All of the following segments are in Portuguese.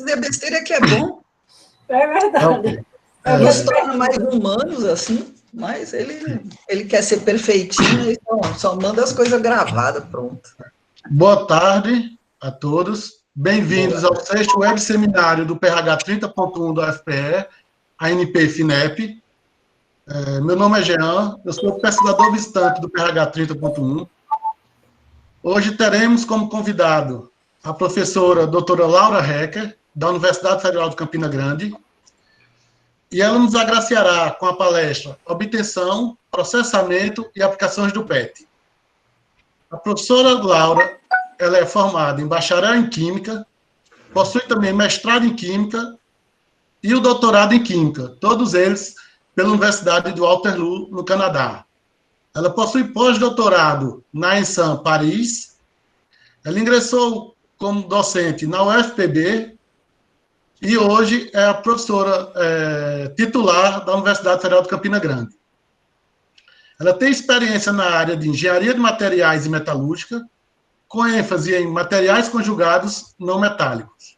dizer besteira que é bom. É verdade. Nos torna mais humanos, assim, mas ele quer ser perfeitinho e só manda as coisas gravadas, pronto. Boa tarde a todos. Bem-vindos ao 6º web seminário do PH 30.1 do UFPE, ANP FINEP. Meu nome é Jean, eu sou pesquisador visitante do PH 30.1. Hoje teremos como convidado a professora doutora Laura Hecker, da Universidade Federal de Campina Grande, e ela nos agraciará com a palestra Obtenção, Processamento e Aplicações do PET. A professora Laura, ela é formada em bacharel em Química, possui também mestrado em Química e o doutorado em Química, todos eles pela Universidade de Waterloo, no Canadá. Ela possui pós-doutorado na ENSAM Paris, ela ingressou como docente na UFPB e hoje é a professora titular da Universidade Federal de Campina Grande. Ela tem experiência na área de engenharia de materiais e metalúrgica, com ênfase em materiais conjugados não metálicos.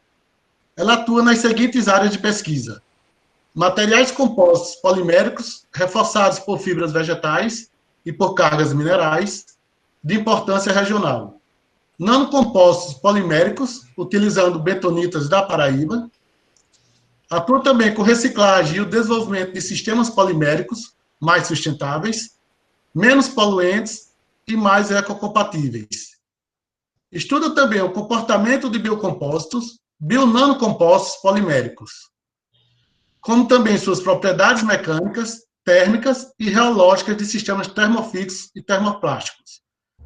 Ela atua nas seguintes áreas de pesquisa: materiais compostos poliméricos reforçados por fibras vegetais e por cargas minerais de importância regional. Nanocompostos poliméricos, utilizando betonitas da Paraíba. Atua também com reciclagem e o desenvolvimento de sistemas poliméricos mais sustentáveis, menos poluentes e mais ecocompatíveis. Estuda também o comportamento de biocompostos, bionanocompostos poliméricos, como também suas propriedades mecânicas, térmicas e reológicas de sistemas termofixos e termoplásticos.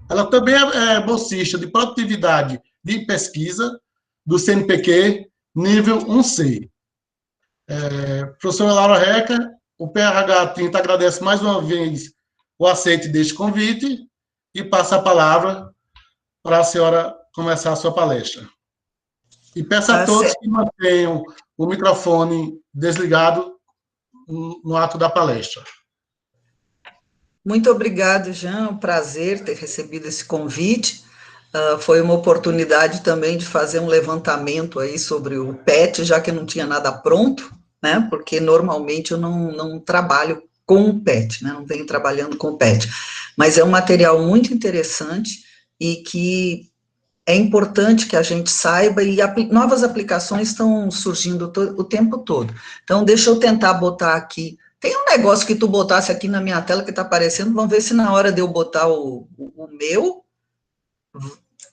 Ela também é bolsista de produtividade de pesquisa do CNPq nível 1C. Professora Laura Hecker, o PH 30 agradece mais uma vez o aceite deste convite e passa a palavra para a senhora começar a sua palestra. E peço a todos que mantenham o microfone desligado no ato da palestra. Muito obrigado, Jean, é um prazer ter recebido esse convite. Foi uma oportunidade também de fazer um levantamento aí sobre o PET, já que não tinha nada pronto, né, porque normalmente eu não trabalho com o PET, né, não venho trabalhando com o PET, mas é um material muito interessante e que é importante que a gente saiba, e novas aplicações estão surgindo o tempo todo. Então, deixa eu tentar botar aqui. Tem um negócio que tu botasse aqui na minha tela que está aparecendo, vamos ver se na hora de eu botar o meu,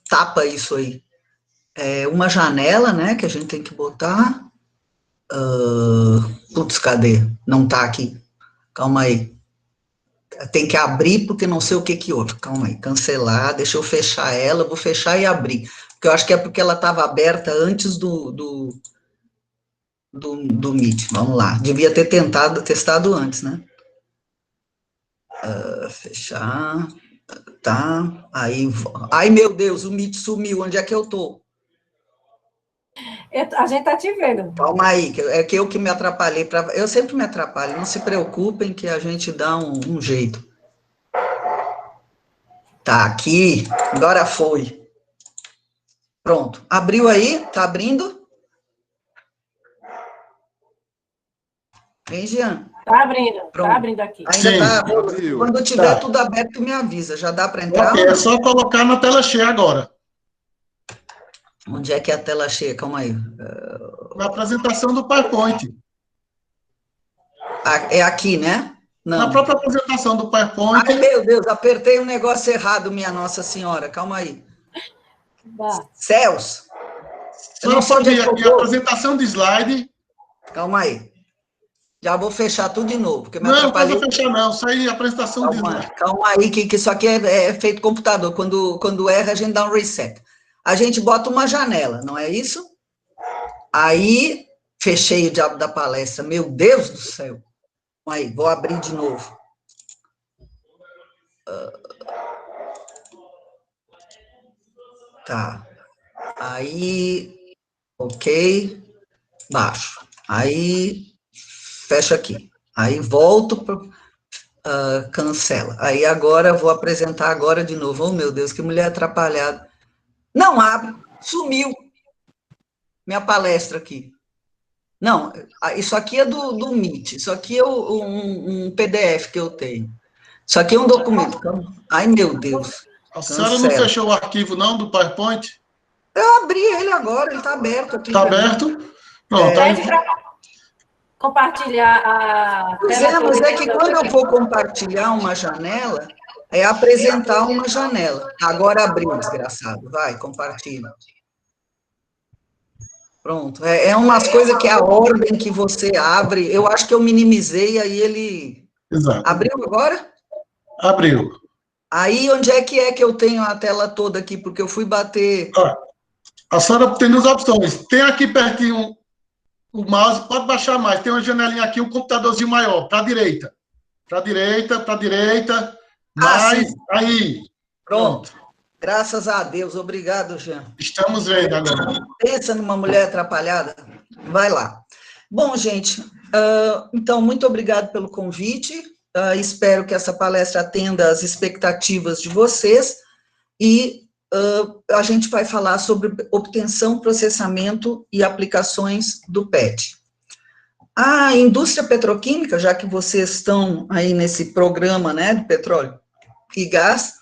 tapa isso aí. É uma janela, né, que a gente tem que botar. Putz, cadê? Não tá aqui. Calma aí. Tem que abrir porque não sei o que houve. Calma aí, cancelar, deixa eu fechar ela, eu vou fechar e abrir. Porque eu acho que é porque ela estava aberta antes do Meet. Vamos lá. Devia ter testado antes, né? Fechar. Tá. Aí. Ai, meu Deus, o Meet sumiu. Onde é que eu tô? A gente tá te vendo. Calma aí, é que eu que me atrapalhei. Eu sempre me atrapalho. Não se preocupem que a gente dá um jeito. Tá aqui. Agora foi. Pronto. Abriu aí? Tá abrindo? Vem, Jean. Tá abrindo. Pronto. Tá abrindo aqui. Ainda Sim, tá. abriu. Quando tiver tudo aberto, me avisa. Já dá para entrar? Ok, é só colocar na tela cheia agora. Onde é que é a tela cheia? Calma aí. Na apresentação do PowerPoint. É aqui, né? Não. Na própria apresentação do PowerPoint. Ai, meu Deus, apertei um negócio errado, minha Nossa Senhora. Calma aí. Tá. Céus. Só eu pode ir aqui a apresentação de slide. Calma aí. Já vou fechar tudo de novo, porque me Não, não atrapalhei. precisa fechar, não. Isso aí, a apresentação de slide. Calma aí, que isso aqui é feito computador. Quando erra, a gente dá um reset. A gente bota uma janela, não é isso? Aí, fechei o diabo da palestra. Meu Deus do céu. Aí, vou abrir de novo. Tá. Aí, ok. Baixo. Aí, fecha aqui. Aí, volto para... cancela. Aí, agora, vou apresentar agora de novo. Oh, meu Deus, que mulher atrapalhada. Não abre. Sumiu. minha palestra aqui. Não, isso aqui é do Meet, isso aqui é um PDF que eu tenho. Isso aqui é um documento. Ai, meu Deus. A senhora não fechou o arquivo, não, do PowerPoint? Eu abri ele agora, ele está aberto aqui. Está aberto? Pronto. Pede para compartilhar a Pois é, mas é que quando eu vou compartilhar uma janela, é apresentar uma janela. Agora abriu, desgraçado. Vai, compartilha. Pronto. É umas coisas que é a ordem que você abre. Eu acho que eu minimizei, aí ele... Exato. Abriu agora? Abriu. Aí, onde é que eu tenho a tela toda aqui? Porque eu fui bater... A senhora tem duas opções. Tem aqui pertinho o mouse, pode baixar mais. Tem uma janelinha aqui, um computadorzinho maior, para a direita. Para a direita, para a direita. Mais, sim. Aí. Pronto. Graças a Deus. Obrigado, Jean. Estamos vendo agora. Pensa numa mulher atrapalhada. Vai lá. Bom, gente, então, muito obrigado pelo convite. Espero que essa palestra atenda às expectativas de vocês e a gente vai falar sobre obtenção, processamento e aplicações do PET. A indústria petroquímica, já que vocês estão aí nesse programa, né, de petróleo e gás,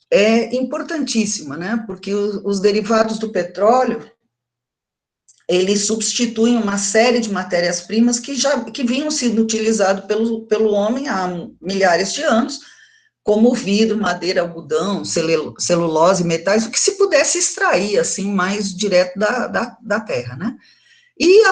é importantíssima, né, porque os derivados do petróleo, eles substituem uma série de matérias-primas que vinham sendo utilizadas pelo homem há milhares de anos, como vidro, madeira, algodão, celulose, metais, o que se pudesse extrair, assim, mais direto da terra, né? E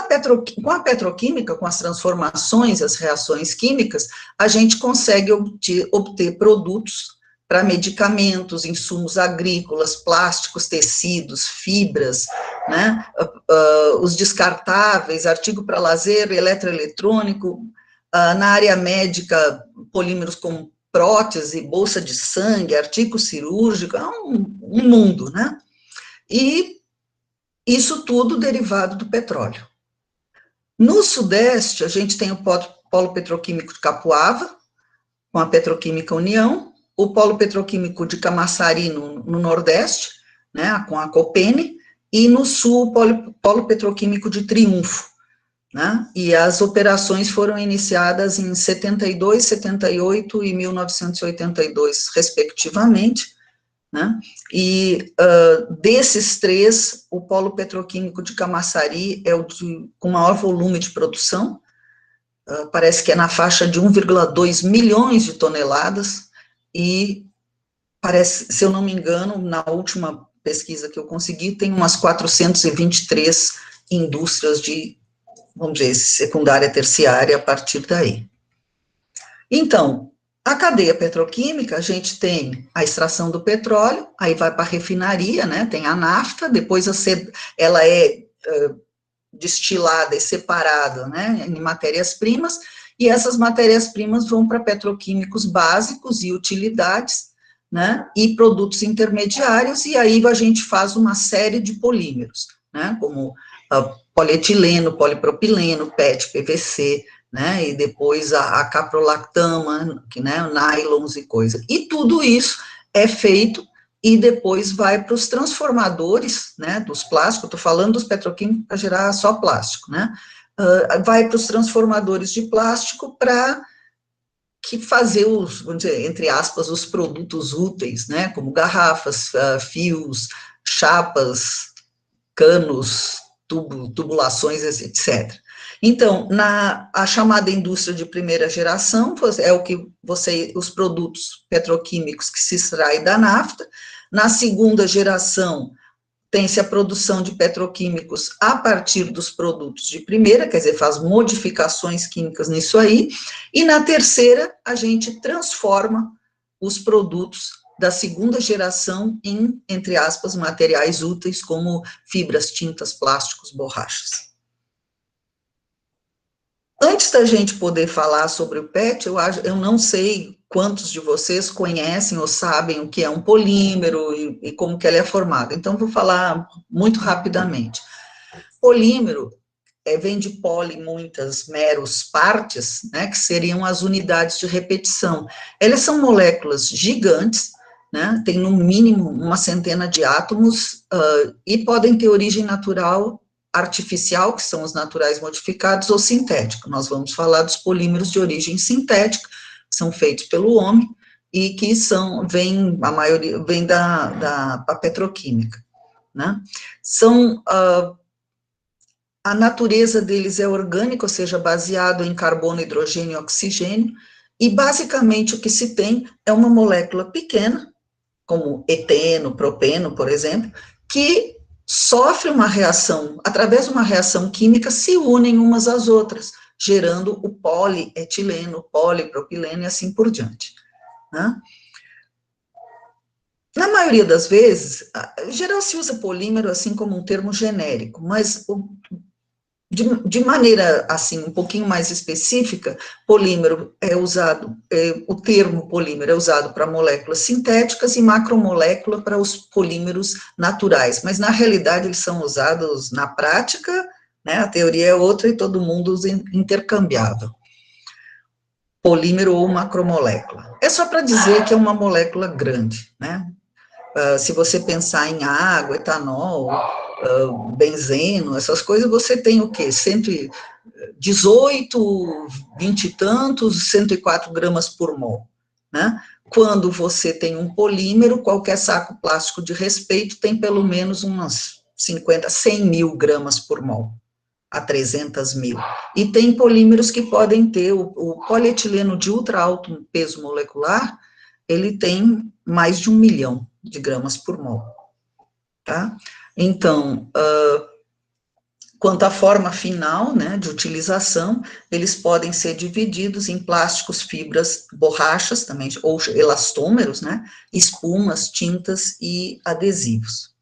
com a petroquímica, com as transformações, as reações químicas, a gente consegue obter produtos para medicamentos, insumos agrícolas, plásticos, tecidos, fibras, né, os descartáveis, artigo para lazer, eletroeletrônico, na área médica, polímeros como prótese, bolsa de sangue, artigo cirúrgico, é um mundo, né? E isso tudo derivado do petróleo. No Sudeste, a gente tem o Polo Petroquímico de Capuava, com a Petroquímica União, o Polo Petroquímico de Camaçari, no Nordeste, né, com a Copene, e no Sul, o Polo Petroquímico de Triunfo, né, e as operações foram iniciadas em 72, 78 e 1982, respectivamente, né, e desses três, o Polo Petroquímico de Camaçari é o com maior volume de produção, parece que é na faixa de 1,2 milhões de toneladas, e parece, se eu não me engano, na última pesquisa que eu consegui, tem umas 423 indústrias de, vamos dizer, secundária, terciária, a partir daí. Então, a cadeia petroquímica, a gente tem a extração do petróleo, aí vai para a refinaria, né, tem a nafta, depois ela é destilada e separada, né, em matérias-primas, e essas matérias-primas vão para petroquímicos básicos e utilidades, né, e produtos intermediários, e aí a gente faz uma série de polímeros, né, como polietileno, polipropileno, PET, PVC, né, e depois a caprolactama, né, nylons e coisa. E tudo isso é feito e depois vai para os transformadores, né, dos plásticos, estou falando dos petroquímicos para gerar só plástico, né, vai para os transformadores de plástico para fazer os, vamos dizer, entre aspas, os produtos úteis, né, como garrafas, fios, chapas, canos, tubulações, etc. Então, a chamada indústria de primeira geração é o que os produtos petroquímicos que se extraem da nafta. Na segunda geração, tem-se a produção de petroquímicos a partir dos produtos de primeira, quer dizer, faz modificações químicas nisso aí, e na terceira, a gente transforma os produtos da segunda geração em, entre aspas, materiais úteis, como fibras, tintas, plásticos, borrachas. Antes da gente poder falar sobre o PET, eu não sei quantos de vocês conhecem ou sabem o que é um polímero e como que ele é formado. Então, vou falar muito rapidamente. Polímero vem de poli, muitas, meros, partes, né, que seriam as unidades de repetição. Elas são moléculas gigantes, né, tem no mínimo uma centena de átomos e podem ter origem natural artificial, que são os naturais modificados, ou sintético. Nós vamos falar dos polímeros de origem sintética, que são feitos pelo homem, e que a maioria vem da petroquímica, né? A natureza deles é orgânica, ou seja, baseado em carbono, hidrogênio e oxigênio, e basicamente o que se tem é uma molécula pequena, como eteno, propeno, por exemplo, que sofre uma reação, através de uma reação química, se unem umas às outras, gerando o polietileno, polipropileno e assim por diante, né? Na maioria das vezes, em geral se usa polímero assim como um termo genérico, mas de maneira, assim, um pouquinho mais específica, polímero é usado, o termo polímero é usado para moléculas sintéticas e macromolécula para os polímeros naturais, mas na realidade eles são usados na prática, né, a teoria é outra e todo mundo usa intercambiável. Polímero ou macromolécula. É só para dizer que é uma molécula grande, né? Se você pensar em água, etanol, benzeno, essas coisas, você tem o quê? 118, 20 e tantos, 104 gramas por mol, né? Quando você tem um polímero, qualquer saco plástico de respeito tem pelo menos umas 50, 100 mil gramas por mol, a 300 mil. E tem polímeros que podem ter, o polietileno de ultra alto peso molecular, ele tem mais de 1 milhão de gramas por mol, tá? Então, quanto à forma final, né, de utilização, eles podem ser divididos em plásticos, fibras, borrachas também, ou elastômeros, né, espumas, tintas e adesivos.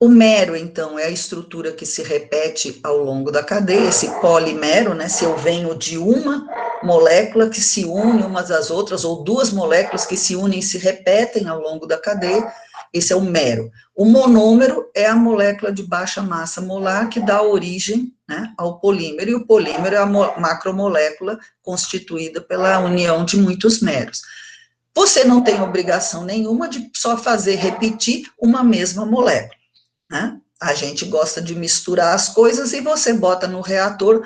O mero, então, é a estrutura que se repete ao longo da cadeia, esse polimero, né, se eu venho de uma molécula que se une umas às outras, ou duas moléculas que se unem e se repetem ao longo da cadeia, esse é o mero. O monômero é a molécula de baixa massa molar que dá origem, né, ao polímero, e o polímero é a macromolécula constituída pela união de muitos meros. Você não tem obrigação nenhuma de só repetir uma mesma molécula, né? A gente gosta de misturar as coisas e você bota no reator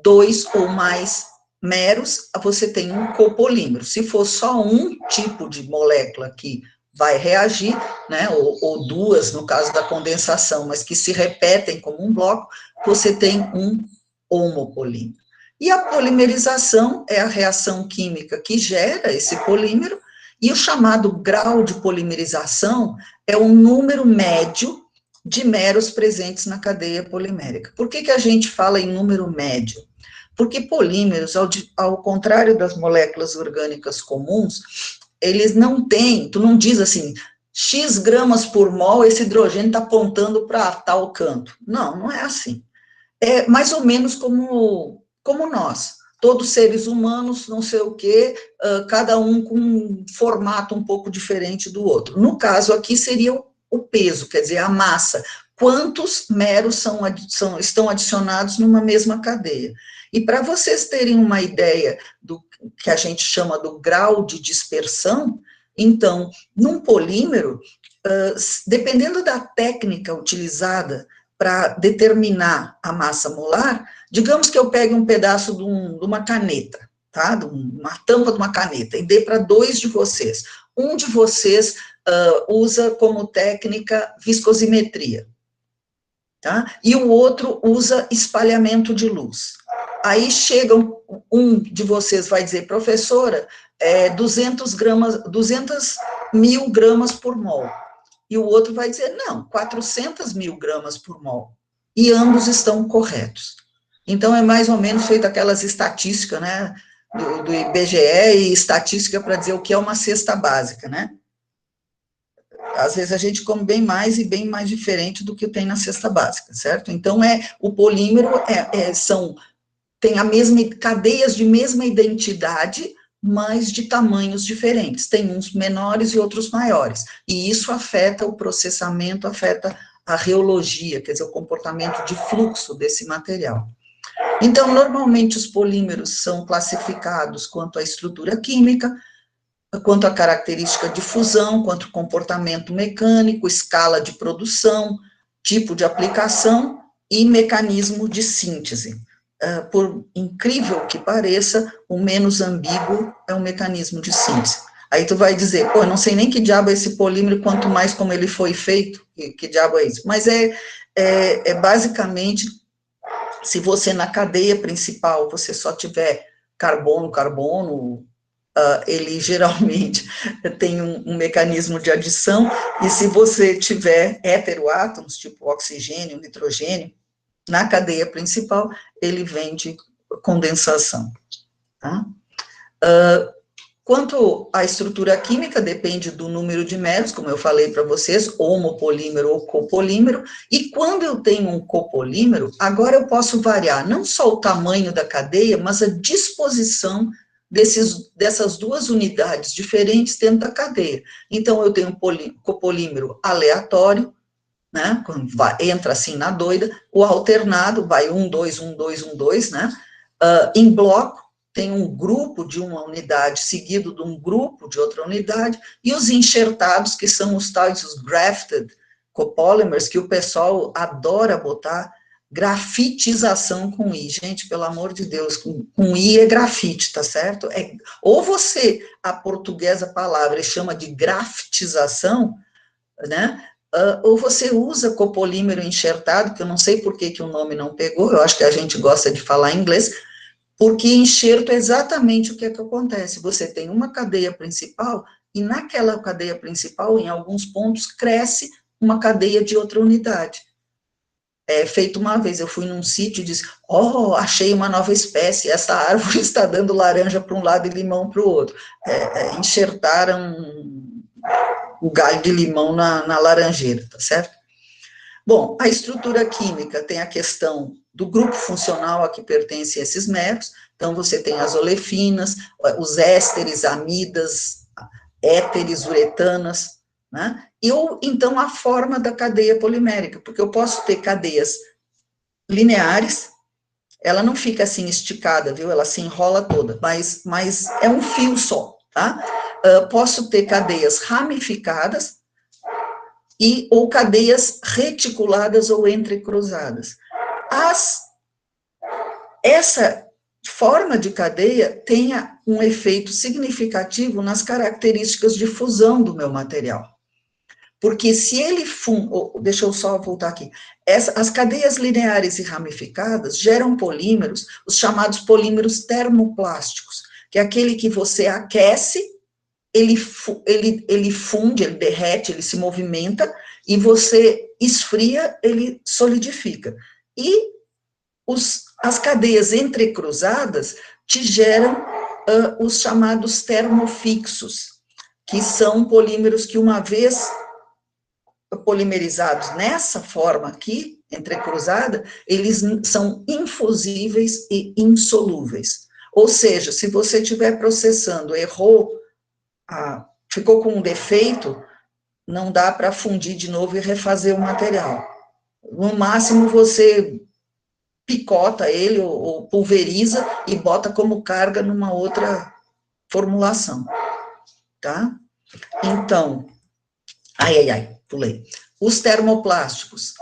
2 ou mais meros, você tem um copolímero. Se for só um tipo de molécula que vai reagir, né, ou duas, no caso da condensação, mas que se repetem como um bloco, você tem um homopolímero. E a polimerização é a reação química que gera esse polímero, e o chamado grau de polimerização é o número médio de meros presentes na cadeia polimérica. Por que a gente fala em número médio? Porque polímeros, ao contrário das moléculas orgânicas comuns, eles não têm, tu não diz assim, X gramas por mol, esse hidrogênio está apontando para tal canto. Não, não é assim. É mais ou menos como nós, todos seres humanos, não sei o quê, cada um com um formato um pouco diferente do outro. No caso aqui seria o peso, quer dizer, a massa. Quantos meros estão adicionados numa mesma cadeia? E para vocês terem uma ideia do que a gente chama do grau de dispersão, então, num polímero, dependendo da técnica utilizada para determinar a massa molar, digamos que eu pegue um pedaço de uma caneta, tá? Uma tampa de uma caneta, e dê para 2 de vocês. Um de vocês usa como técnica viscosimetria, tá? E o outro usa espalhamento de luz. Aí chega um de vocês, vai dizer, professora, 200 mil gramas por mol. E o outro vai dizer, não, 400 mil gramas por mol. E ambos estão corretos. Então, é mais ou menos feita aquelas estatísticas, né, do IBGE e estatística para dizer o que é uma cesta básica, né? Às vezes a gente come bem mais e bem mais diferente do que tem na cesta básica, certo? Então, o polímero tem cadeias de mesma identidade, mas de tamanhos diferentes. Tem uns menores e outros maiores. E isso afeta o processamento, afeta a reologia, quer dizer, o comportamento de fluxo desse material. Então, normalmente, os polímeros são classificados quanto à estrutura química, quanto à característica de fusão, quanto ao comportamento mecânico, escala de produção, tipo de aplicação e mecanismo de síntese. Por incrível que pareça, o menos ambíguo é o mecanismo de síntese. Aí tu vai dizer, pô, eu não sei nem que diabo é esse polímero, quanto mais como ele foi feito, que diabo é isso? Mas é basicamente, se você na cadeia principal, você só tiver carbono, ele geralmente tem um mecanismo de adição, e se você tiver heteroátomos, tipo oxigênio, nitrogênio, na cadeia principal, ele vem de condensação, tá? Quanto à estrutura química, depende do número de metros, como eu falei para vocês, homopolímero ou copolímero, e quando eu tenho um copolímero, agora eu posso variar não só o tamanho da cadeia, mas a disposição dessas duas unidades diferentes dentro da cadeia. Então, eu tenho um copolímero aleatório, né, quando entra assim na doida, o alternado, vai 1, 2, 1, 2, 1, 2, né, em bloco, tem um grupo de uma unidade seguido de um grupo de outra unidade, e os enxertados, que são os tais, os grafted copolymers, que o pessoal adora botar grafitização com I. Gente, pelo amor de Deus, com I é grafite, tá certo? Ou você, a portuguesa palavra, chama de grafitização, né? Ou você usa copolímero enxertado, que eu não sei por que o nome não pegou, eu acho que a gente gosta de falar em inglês, porque enxerto é exatamente o que acontece. Você tem uma cadeia principal, e naquela cadeia principal, em alguns pontos, cresce uma cadeia de outra unidade. Feito uma vez, eu fui num sítio e disse, achei uma nova espécie, essa árvore está dando laranja para um lado e limão para o outro. Enxertaram o galho de limão na laranjeira, tá certo? Bom, a estrutura química tem a questão do grupo funcional a que pertencem esses metros, então você tem as olefinas, os ésteres, amidas, éteres, uretanas, né? Então, a forma da cadeia polimérica, porque eu posso ter cadeias lineares, ela não fica assim esticada, viu? Ela se enrola toda, mas é um fio só, tá? Posso ter cadeias ramificadas, ou cadeias reticuladas ou entrecruzadas. Essa forma de cadeia tem um efeito significativo nas características de fusão do meu material. Porque se ele deixa eu só voltar aqui, as cadeias lineares e ramificadas geram polímeros, os chamados polímeros termoplásticos, que é aquele que você aquece, ele funde, ele derrete, ele se movimenta, e você esfria, ele solidifica. E as cadeias entrecruzadas te geram os chamados termofixos, que são polímeros que, uma vez polimerizados nessa forma aqui, entrecruzada, eles são infusíveis e insolúveis. Ou seja, se você estiver processando, errou, ficou com um defeito, não dá para fundir de novo e refazer o material. No máximo, você picota ele ou pulveriza e bota como carga numa outra formulação, tá? Então, pulei. Os termoplásticos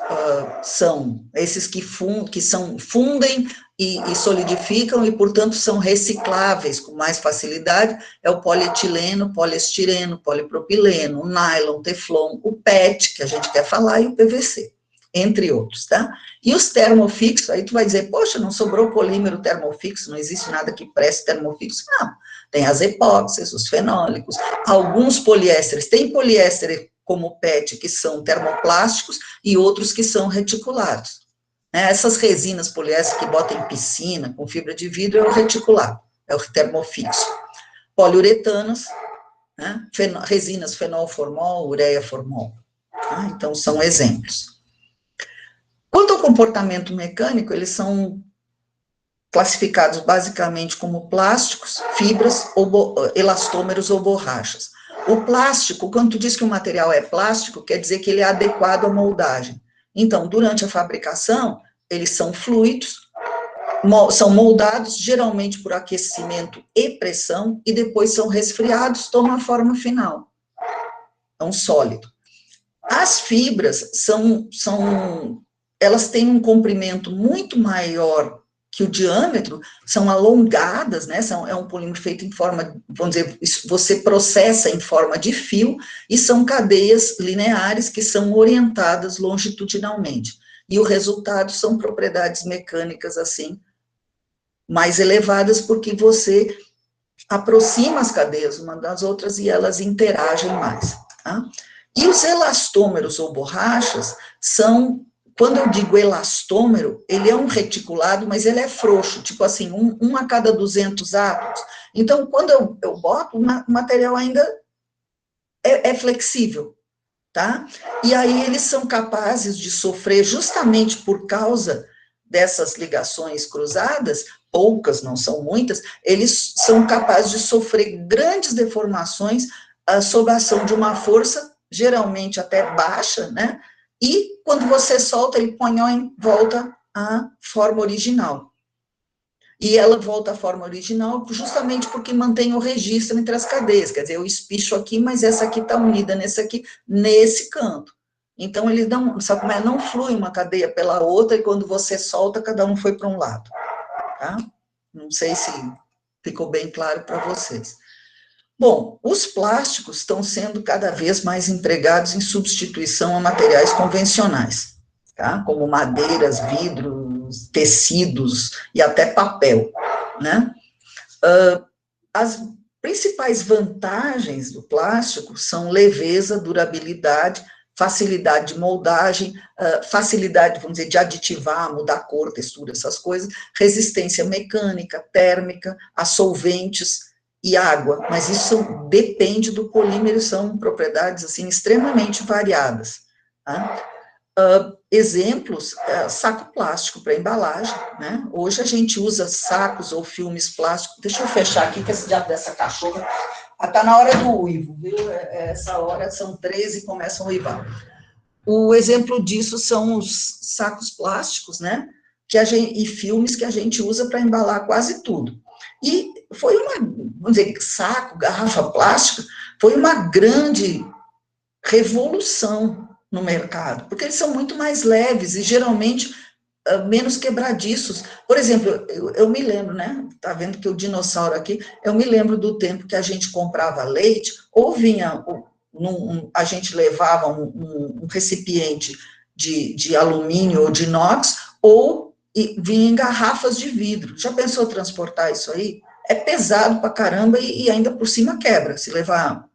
são esses que fundem e solidificam e, portanto, são recicláveis com mais facilidade. É o polietileno, poliestireno, polipropileno, o nylon, o teflon, o PET, que a gente quer falar, e o PVC, entre outros, tá? E os termofixos, aí tu vai dizer, poxa, não sobrou polímero termofixo, não existe nada que preste termofixo. Não, tem as epóxis, os fenólicos, alguns poliésteres, tem poliéster como PET, que são termoplásticos, e outros que são reticulados. Essas resinas poliéster que botam em piscina, com fibra de vidro, é o reticulado, é o termofixo. Poliuretanos, né? Resinas fenolformol, ureia-formol. Tá? Então, são exemplos. Quanto ao comportamento mecânico, eles são classificados basicamente como plásticos, fibras, elastômeros ou borrachas. O plástico, quando tu diz que o material é plástico, quer dizer que ele é adequado à moldagem. Então, durante a fabricação, eles são fluidos, são moldados geralmente por aquecimento e pressão, e depois são resfriados, tomam a forma final. É um sólido. As fibras elas têm um comprimento muito maior que o diâmetro, são alongadas, né, é um polímero feito em forma, vamos dizer, você processa em forma de fio, e são cadeias lineares que são orientadas longitudinalmente, e o resultado são propriedades mecânicas, assim, mais elevadas, porque você aproxima as cadeias uma das outras e elas interagem mais, tá? E os elastômeros ou borrachas são, quando eu digo elastômero, ele é um reticulado, mas ele é frouxo, tipo assim, um a cada 200 átomos. Então, quando eu boto, o material ainda é flexível, tá? E aí eles são capazes de sofrer, justamente por causa dessas ligações cruzadas, poucas, não são muitas, eles são capazes de sofrer grandes deformações sob a ação de uma força, geralmente até baixa, né? E quando você solta, ele põe em volta à forma original. E ela volta à forma original justamente porque mantém o registro entre as cadeias, quer dizer, eu espicho aqui, mas essa aqui está unida nesse aqui, nesse canto. Então, ele não, sabe como é? Não flui uma cadeia pela outra, e quando você solta, cada um foi para um lado, tá? Não sei se ficou bem claro para vocês. Bom, os plásticos estão sendo cada vez mais empregados em substituição a materiais convencionais, tá? Como madeiras, vidros, tecidos e até papel, né? As principais vantagens do plástico são leveza, durabilidade, facilidade de moldagem, facilidade, vamos dizer, de aditivar, mudar cor, textura, essas coisas, resistência mecânica, térmica, a solventes e água, mas isso depende do polímero, são propriedades, assim, extremamente variadas, tá? Exemplos, saco plástico para embalagem, né? Hoje a gente usa sacos ou filmes plásticos. Deixa eu fechar aqui, que esse diabo dessa cachorra está na hora do uivo, viu? Essa hora são 13 e começam a uivar. O exemplo disso são os sacos plásticos, né? E filmes que a gente usa para embalar quase tudo. E foi vamos dizer, saco, garrafa plástica, foi uma grande revolução no mercado, porque eles são muito mais leves e geralmente menos quebradiços. Por exemplo, eu me lembro, né? Tá vendo que o dinossauro aqui, eu me lembro do tempo que a gente comprava leite, ou vinha, a gente levava um recipiente de alumínio ou de inox, ou vinha em garrafas de vidro. Já pensou transportar isso aí? É pesado pra caramba e ainda por cima quebra, se levar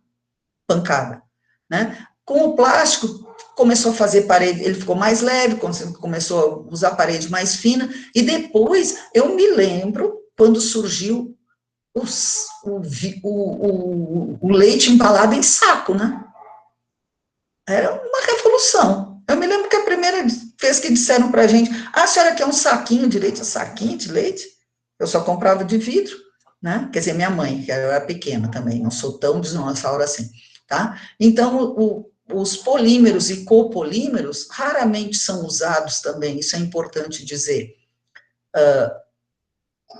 pancada, né? Com o plástico, começou a fazer parede, ele ficou mais leve, começou a usar parede mais fina, e depois, eu me lembro, quando surgiu o leite embalado em saco, né? Era uma revolução. Eu me lembro que a primeira vez que disseram para a gente, a senhora quer um saquinho de leite? Saquinho de leite? Eu só comprava de vidro, né? Quer dizer, minha mãe, que era pequena também, não sou tão dinossauro assim, tá? Então, os polímeros e copolímeros raramente são usados também, isso é importante dizer,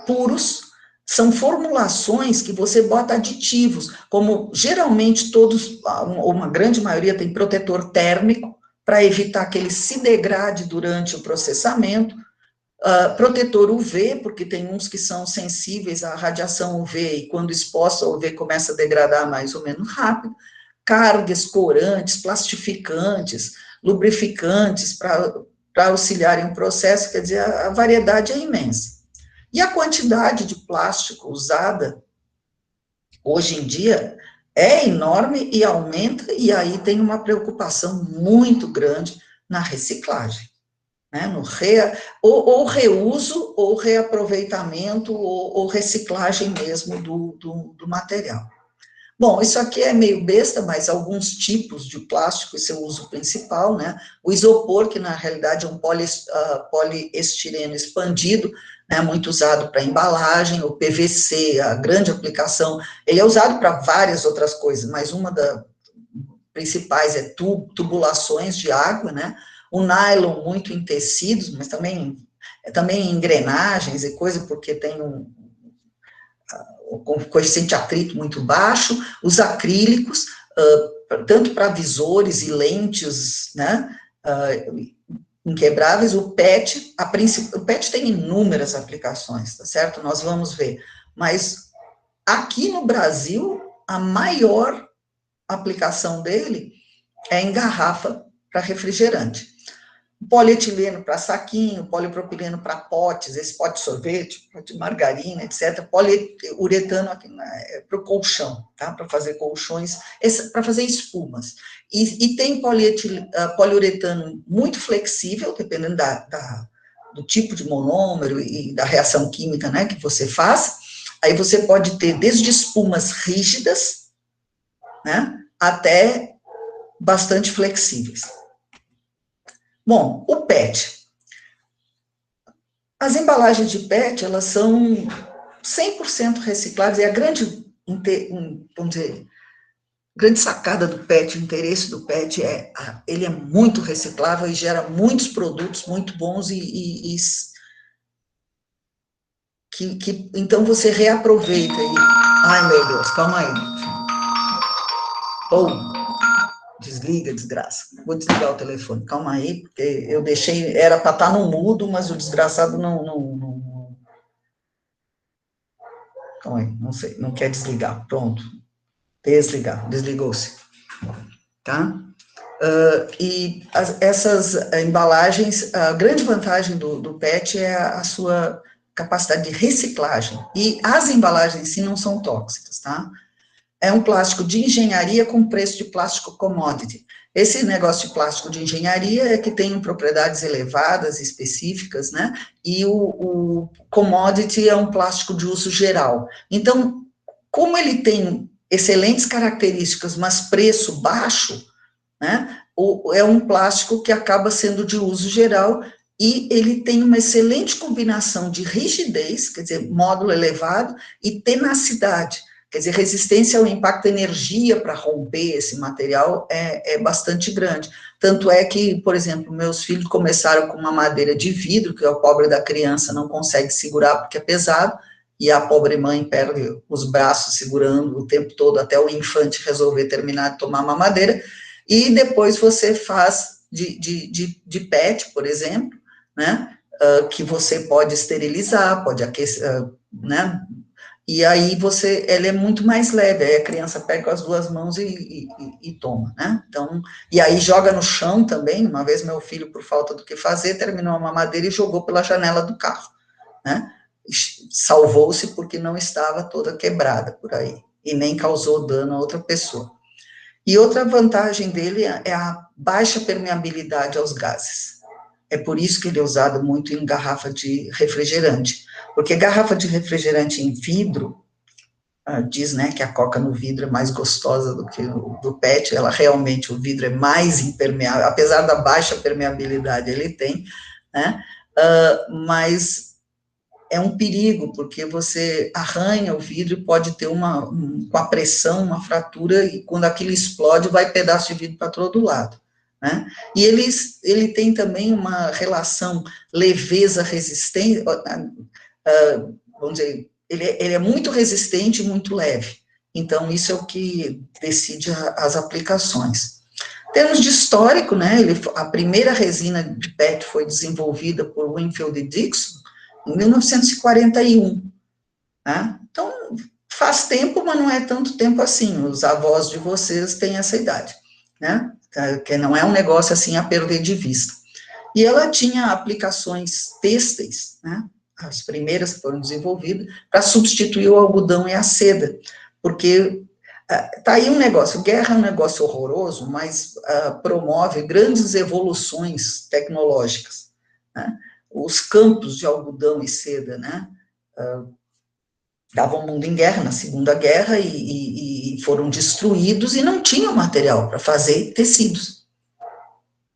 puros, são formulações que você bota aditivos, como geralmente todos, uma grande maioria tem protetor térmico, para evitar que ele se degrade durante o processamento, protetor UV, porque tem uns que são sensíveis à radiação UV, e quando exposto ao UV começa a degradar mais ou menos rápido, cargas, corantes, plastificantes, lubrificantes para auxiliarem o processo, quer dizer, a variedade é imensa. E a quantidade de plástico usada hoje em dia é enorme e aumenta, e aí tem uma preocupação muito grande na reciclagem, né, ou reuso, ou reaproveitamento, ou reciclagem mesmo do material. Bom, isso aqui é meio besta, mas alguns tipos de plástico, esse é o uso principal, né? O isopor, que na realidade é um poliestireno expandido, né, muito usado para embalagem, o PVC, a grande aplicação, ele é usado para várias outras coisas, mas uma das principais é tubulações de água, né? O nylon muito em tecidos, mas também em engrenagens e coisa, porque tem com coeficiente atrito muito baixo, os acrílicos, tanto para visores e lentes, né, inquebráveis. O PET, o PET tem inúmeras aplicações, tá certo? Nós vamos ver, mas aqui no Brasil, a maior aplicação dele é em garrafa para refrigerante. Polietileno para saquinho, polipropileno para potes, esse pote de sorvete, pote de margarina, etc. Poliuretano para o colchão, tá? Para fazer colchões, para fazer espumas. E tem poliuretano muito flexível, dependendo do tipo de monômero e da reação química, né, que você faz. Aí você pode ter desde espumas rígidas, né, até bastante flexíveis. Bom, o PET. As embalagens de PET, elas são 100% recicláveis, e a grande, vamos dizer, grande sacada do PET, o interesse do PET ele é muito reciclável e gera muitos produtos muito bons então você reaproveita. Ai, meu Deus, calma aí. Desliga, desgraça. Vou desligar o telefone, calma aí, porque eu deixei, era para estar no mudo, mas o desgraçado não... Calma aí, não sei, não quer desligar, pronto. Desligou-se. Tá? E essas embalagens, a grande vantagem do PET é a sua capacidade de reciclagem, e as embalagens em si não são tóxicas, tá? É um plástico de engenharia com preço de plástico commodity. Esse negócio de plástico de engenharia é que tem propriedades elevadas, específicas, né? E o commodity é um plástico de uso geral. Então, como ele tem excelentes características, mas preço baixo, né? É um plástico que acaba sendo de uso geral, e ele tem uma excelente combinação de rigidez, quer dizer, módulo elevado, e tenacidade. Quer dizer, resistência ao impacto, energia para romper esse material é bastante grande. Tanto é que, por exemplo, meus filhos começaram com uma madeira de vidro, que a pobre da criança não consegue segurar porque é pesado, e a pobre mãe perde os braços segurando o tempo todo até o infante resolver terminar de tomar mamadeira. E depois você faz de PET, por exemplo, né, que você pode esterilizar, pode aquecer, né, e aí ela é muito mais leve, aí a criança pega com as duas mãos e toma, né? Então, e aí joga no chão também. Uma vez meu filho, por falta do que fazer, terminou a mamadeira e jogou pela janela do carro, né? Salvou-se porque não estava toda quebrada por aí, e nem causou dano a outra pessoa. E outra vantagem dele é a baixa permeabilidade aos gases. É por isso que ele é usado muito em garrafa de refrigerante, porque garrafa de refrigerante em vidro, diz, né, que a coca no vidro é mais gostosa do que do PET, ela realmente, o vidro é mais impermeável, apesar da baixa permeabilidade ele tem, né, mas é um perigo, porque você arranha o vidro e pode ter com a pressão, uma fratura, e quando aquilo explode, vai pedaço de vidro para todo lado, né? E ele tem também uma relação leveza-resistência, vamos dizer, ele é muito resistente e muito leve. Então, isso é o que decide as aplicações. Em termos de histórico, né, a primeira resina de PET foi desenvolvida por Winfield e Dixon em 1941. Né? Então, faz tempo, mas não é tanto tempo assim. Os avós de vocês têm essa idade, né? Que não é um negócio assim a perder de vista. E ela tinha aplicações têxteis, né? As primeiras que foram desenvolvidas, para substituir o algodão e a seda, porque tá aí um negócio, guerra é um negócio horroroso, mas promove grandes evoluções tecnológicas, né? Os campos de algodão e seda, né, davam o mundo em guerra, na Segunda Guerra, e foram destruídos, e não tinham material para fazer tecidos,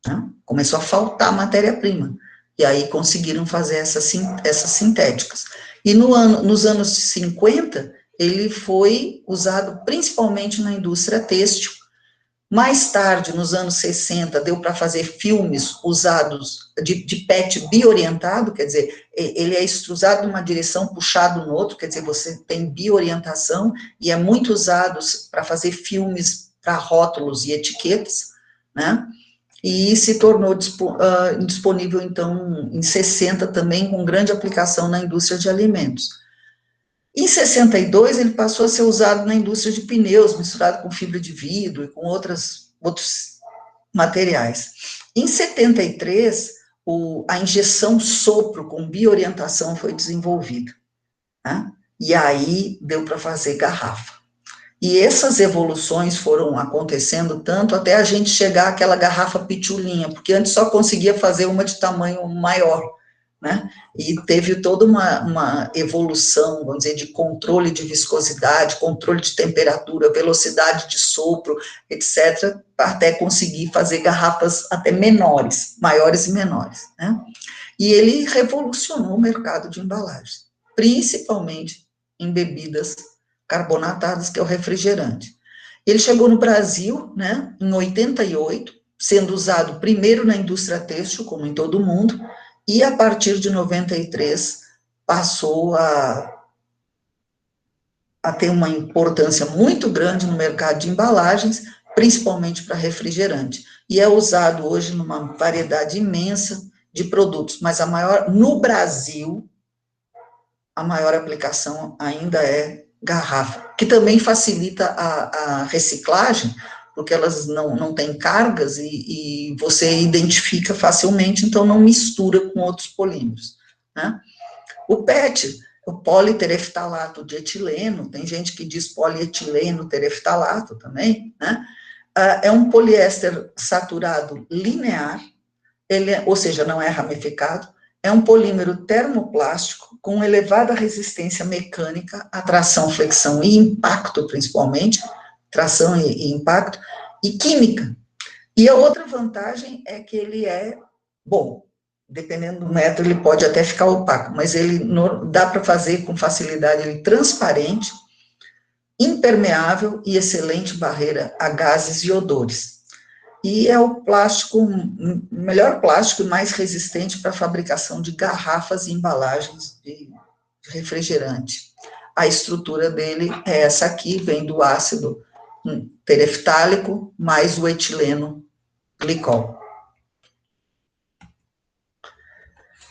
né? Começou a faltar matéria-prima, e aí conseguiram fazer essas sintéticas. E nos anos 50, ele foi usado principalmente na indústria têxtil. Mais tarde, nos anos 60, deu para fazer filmes usados de PET biorientado, quer dizer, ele é extrusado numa direção, puxado no outro, quer dizer, você tem biorientação, e é muito usado para fazer filmes para rótulos e etiquetas, né? E se tornou disponível, então, em 60 também, com grande aplicação na indústria de alimentos. Em 62, ele passou a ser usado na indústria de pneus, misturado com fibra de vidro e com outros materiais. Em 73, a injeção sopro com bioorientação foi desenvolvida, né? E aí deu para fazer garrafa. E essas evoluções foram acontecendo tanto até a gente chegar àquela garrafa pitulinha, porque antes só conseguia fazer uma de tamanho maior, né? E teve toda uma evolução, vamos dizer, de controle de viscosidade, controle de temperatura, velocidade de sopro, etc., até conseguir fazer garrafas até menores, maiores e menores, né? E ele revolucionou o mercado de embalagens, principalmente em bebidas carbonatadas, que é o refrigerante. Ele chegou no Brasil, né, em 88, sendo usado primeiro na indústria têxtil, como em todo o mundo, e a partir de 93 passou a ter uma importância muito grande no mercado de embalagens, principalmente para refrigerante, e é usado hoje numa variedade imensa de produtos, mas no Brasil, a maior aplicação ainda é garrafa, que também facilita a reciclagem, porque elas não têm cargas e você identifica facilmente, então não mistura com outros polímeros, né? O PET, o politereftalato de etileno, tem gente que diz polietileno tereftalato também, né? É um poliéster saturado linear, ou seja, não é ramificado, é um polímero termoplástico com elevada resistência mecânica à tração, flexão e impacto, principalmente, tração e impacto, e química. E a outra vantagem é que ele é, bom, dependendo do método, ele pode até ficar opaco, mas ele dá para fazer com facilidade, ele transparente, impermeável e excelente barreira a gases e odores. E é o melhor plástico e mais resistente para a fabricação de garrafas e embalagens de refrigerante. A estrutura dele é essa aqui, vem do ácido tereftálico mais o etileno glicol.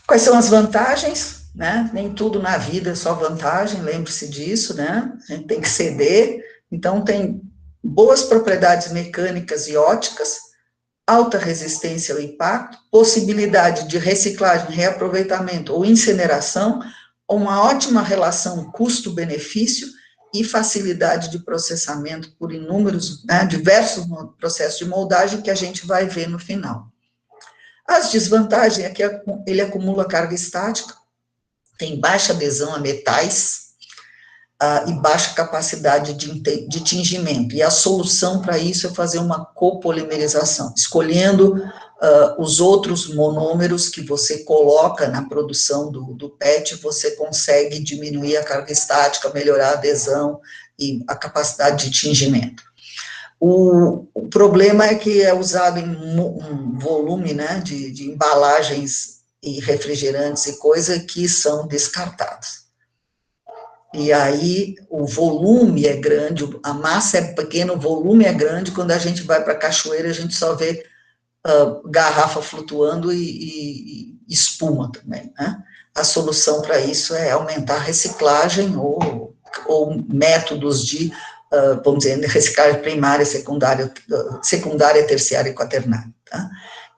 Quais são as vantagens, né? Nem tudo na vida é só vantagem, lembre-se disso, né? A gente tem que ceder. Então, tem boas propriedades mecânicas e óticas, alta resistência ao impacto, possibilidade de reciclagem, reaproveitamento ou incineração, uma ótima relação custo-benefício e facilidade de processamento por inúmeros, né, diversos processos de moldagem que a gente vai ver no final. As desvantagens é que ele acumula carga estática, tem baixa adesão a metais, e baixa capacidade de tingimento, e a solução para isso é fazer uma copolimerização, escolhendo os outros monômeros que você coloca na produção do PET, você consegue diminuir a carga estática, melhorar a adesão e a capacidade de tingimento. O problema é que é usado em um volume, né, de embalagens e refrigerantes e coisa que são descartados. E aí o volume é grande, a massa é pequena, o volume é grande, quando a gente vai para a cachoeira, a gente só vê garrafa flutuando e espuma também, né? A solução para isso é aumentar a reciclagem ou métodos de, vamos dizer, reciclagem primária, secundária, terciária e quaternária, tá?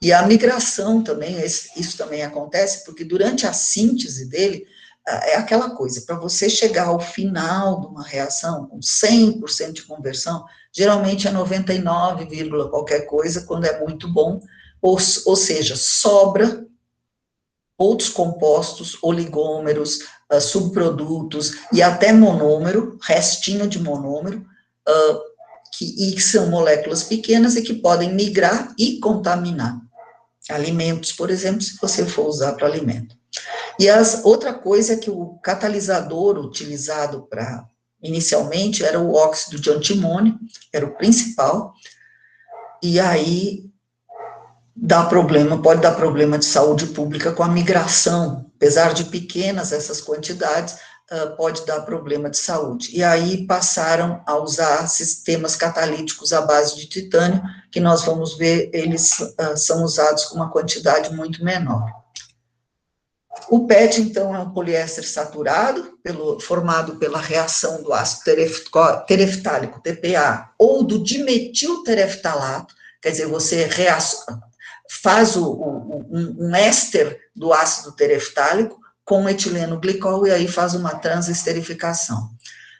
E a migração também, isso também acontece, porque durante a síntese dele, é aquela coisa, para você chegar ao final de uma reação com 100% de conversão, geralmente é 99, qualquer coisa, quando é muito bom, ou seja, sobra outros compostos, oligômeros, subprodutos e até monômero, restinho de monômero, que são moléculas pequenas e que podem migrar e contaminar alimentos, por exemplo, se você for usar para alimento. E outra coisa é que o catalisador utilizado inicialmente era o óxido de antimônio, era o principal, e aí pode dar problema de saúde pública com a migração, apesar de pequenas essas quantidades, pode dar problema de saúde. E aí passaram a usar sistemas catalíticos à base de titânio, que nós vamos ver, eles são usados com uma quantidade muito menor. O PET, então, é um poliéster saturado, formado pela reação do ácido tereftálico, TPA, ou do dimetiltereftalato, quer dizer, você faz um éster do ácido tereftálico com etileno glicol e aí faz uma transesterificação.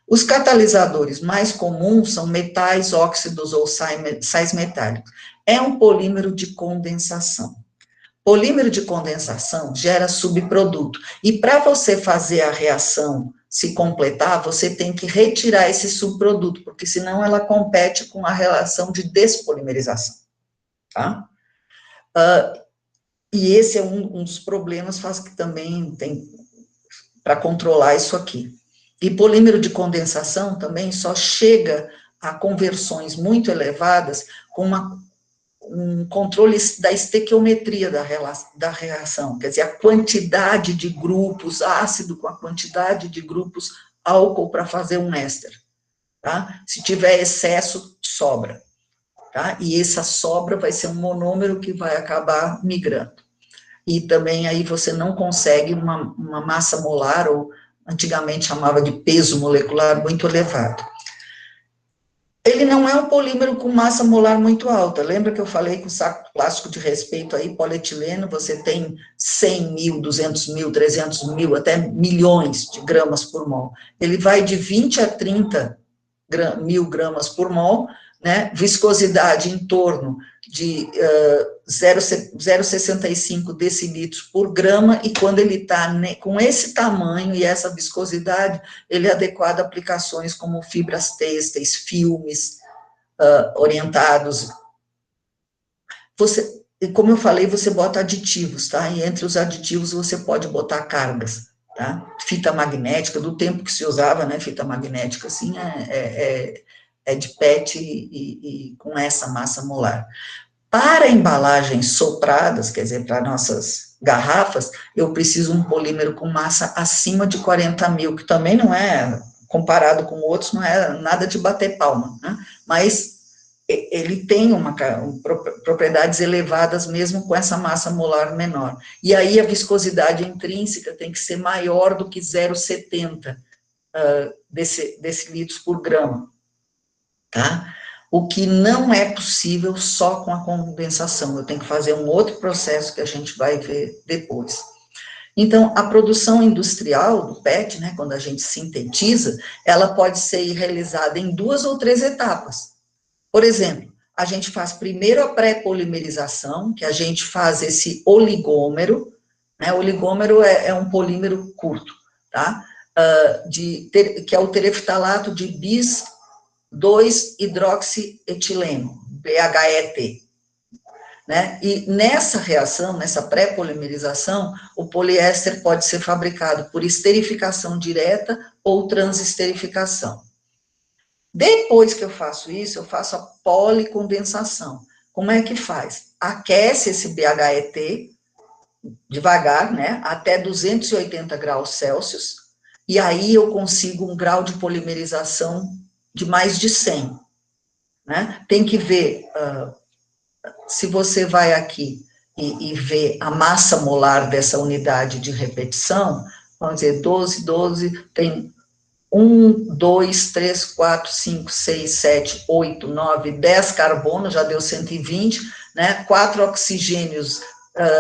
Os catalisadores mais comuns são metais, óxidos ou sais metálicos. É um polímero de condensação. Polímero de condensação gera subproduto. E para você fazer a reação se completar, você tem que retirar esse subproduto, porque senão ela compete com a relação de despolimerização. Tá? E esse é um dos problemas, faz que também tem para controlar isso aqui. E polímero de condensação também só chega a conversões muito elevadas com um controle da estequiometria da reação, quer dizer, a quantidade de grupos ácido com a quantidade de grupos álcool para fazer um éster, tá? Se tiver excesso, sobra, tá? E essa sobra vai ser um monômero que vai acabar migrando. E também aí você não consegue uma massa molar, ou antigamente chamava de peso molecular, muito elevado. Ele não é um polímero com massa molar muito alta. Lembra que eu falei que o saco plástico de respeito aí, polietileno, você tem 100 mil, 200 mil, 300 mil, até milhões de gramas por mol. Ele vai de 20 a 30 mil gramas por mol, né? Viscosidade em torno de 0,65 decilitros por grama, e quando ele está com esse tamanho e essa viscosidade, ele é adequado a aplicações como fibras têxteis, filmes orientados. Como eu falei, você bota aditivos, tá? E entre os aditivos você pode botar cargas, tá? Fita magnética, do tempo que se usava, né? Fita magnética, assim, é de PET e com essa massa molar. Para embalagens sopradas, quer dizer, para nossas garrafas, eu preciso de um polímero com massa acima de 40 mil, que também não é, comparado com outros, não é nada de bater palma, né? Mas ele tem propriedades elevadas mesmo com essa massa molar menor. E aí a viscosidade intrínseca tem que ser maior do que 0,70 decilitros por grama, tá? O que não é possível só com a condensação, eu tenho que fazer um outro processo que a gente vai ver depois. Então, a produção industrial do PET, né, quando a gente sintetiza, ela pode ser realizada em 2 ou 3 etapas. Por exemplo, a gente faz primeiro a pré-polimerização, que a gente faz esse oligômero, né, oligômero é um polímero curto, tá? Que é o tereftalato de bis 2-hidroxietileno, BHET, né? E nessa reação, nessa pré-polimerização, o poliéster pode ser fabricado por esterificação direta ou transesterificação. Depois que eu faço isso, eu faço a policondensação. Como é que faz? Aquece esse BHET devagar, né, até 280 graus Celsius, e aí eu consigo um grau de polimerização de mais de 100, né? Tem que ver, se você vai aqui e vê a massa molar dessa unidade de repetição, vamos dizer, 12, tem 1, 2, 3, 4, 5, 6, 7, 8, 9, 10 carbono, já deu 120, né? 4 oxigênios,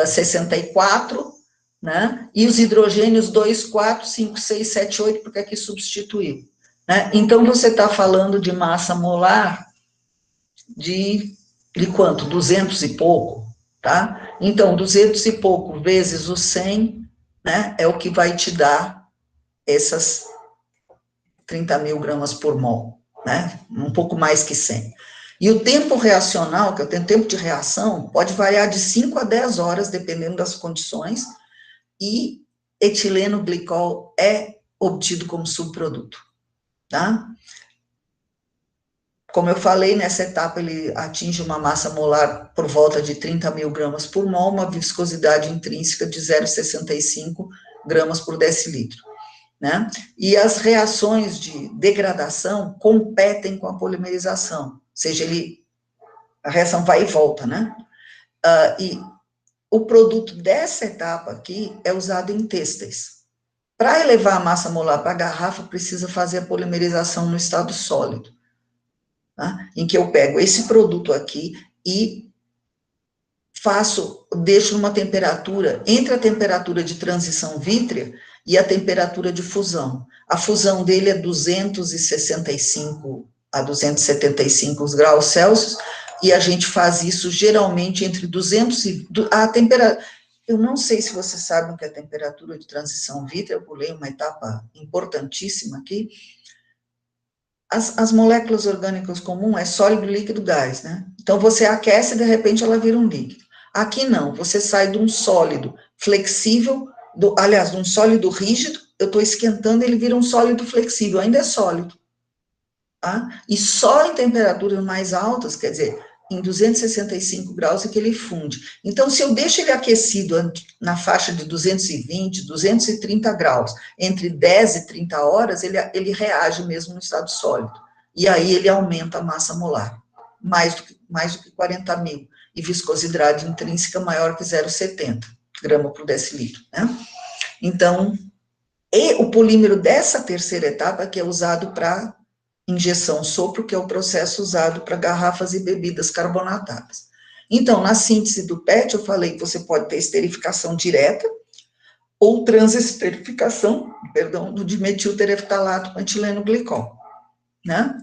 64, né? E os hidrogênios 2, 4, 5, 6, 7, 8, porque aqui substituiu. Né? Então, você está falando de massa molar de quanto? 200 e pouco, tá? Então, 200 e pouco vezes o 100, né, é o que vai te dar essas 30 mil gramas por mol, né? Um pouco mais que 100. E o tempo reacional, que eu tenho tempo de reação, pode variar de 5 a 10 horas, dependendo das condições, e etileno glicol é obtido como subproduto. Tá? Como eu falei, nessa etapa ele atinge uma massa molar por volta de 30 mil gramas por mol, uma viscosidade intrínseca de 0,65 gramas por decilitro. né? E as reações de degradação competem com a polimerização, ou seja, a reação vai e volta, né? E o produto dessa etapa aqui é usado em têxteis. Para elevar a massa molar para a garrafa, precisa fazer a polimerização no estado sólido, tá? Em que eu pego esse produto aqui e deixo numa temperatura, entre a temperatura de transição vítrea e a temperatura de fusão. A fusão dele é 265 a 275 graus Celsius, e a gente faz isso geralmente entre 200 e... Eu não sei se vocês sabem que a temperatura de transição vítrea, eu pulei uma etapa importantíssima aqui. As moléculas orgânicas comuns é sólido, líquido, gás, né? Então, você aquece e, de repente, ela vira um líquido. Aqui, não. Você sai de um sólido flexível, aliás, de um sólido rígido, eu estou esquentando, ele vira um sólido flexível, ainda é sólido. Tá? E só em temperaturas mais altas, quer dizer, em 265 graus é que ele funde. Então, se eu deixo ele aquecido na faixa de 220, 230 graus, entre 10 e 30 horas, ele reage mesmo no estado sólido. E aí ele aumenta a massa molar, mais do que 40 mil. E viscosidade intrínseca maior que 0,70 grama por decilitro, né? Então, o polímero dessa terceira etapa, que é usado para injeção sopro, que é o processo usado para garrafas e bebidas carbonatadas. Então, na síntese do PET, eu falei que você pode ter esterificação direta ou transesterificação, do dimetiltereftalato com etileno glicol, né?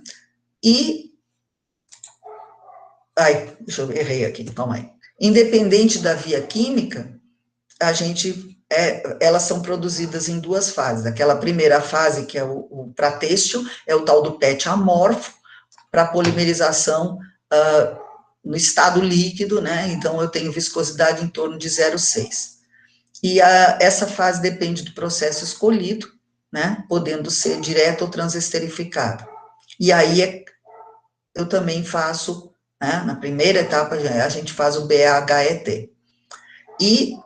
Errei aqui, calma aí. Independente da via química, elas são produzidas em duas fases. Aquela primeira fase, que é o para têxtil, é o tal do PET amorfo, para polimerização no estado líquido, né? Então, eu tenho viscosidade em torno de 0,6. E essa fase depende do processo escolhido, né? Podendo ser direto ou transesterificado. E aí, eu também faço, né? Na primeira etapa, a gente faz o BAHET. E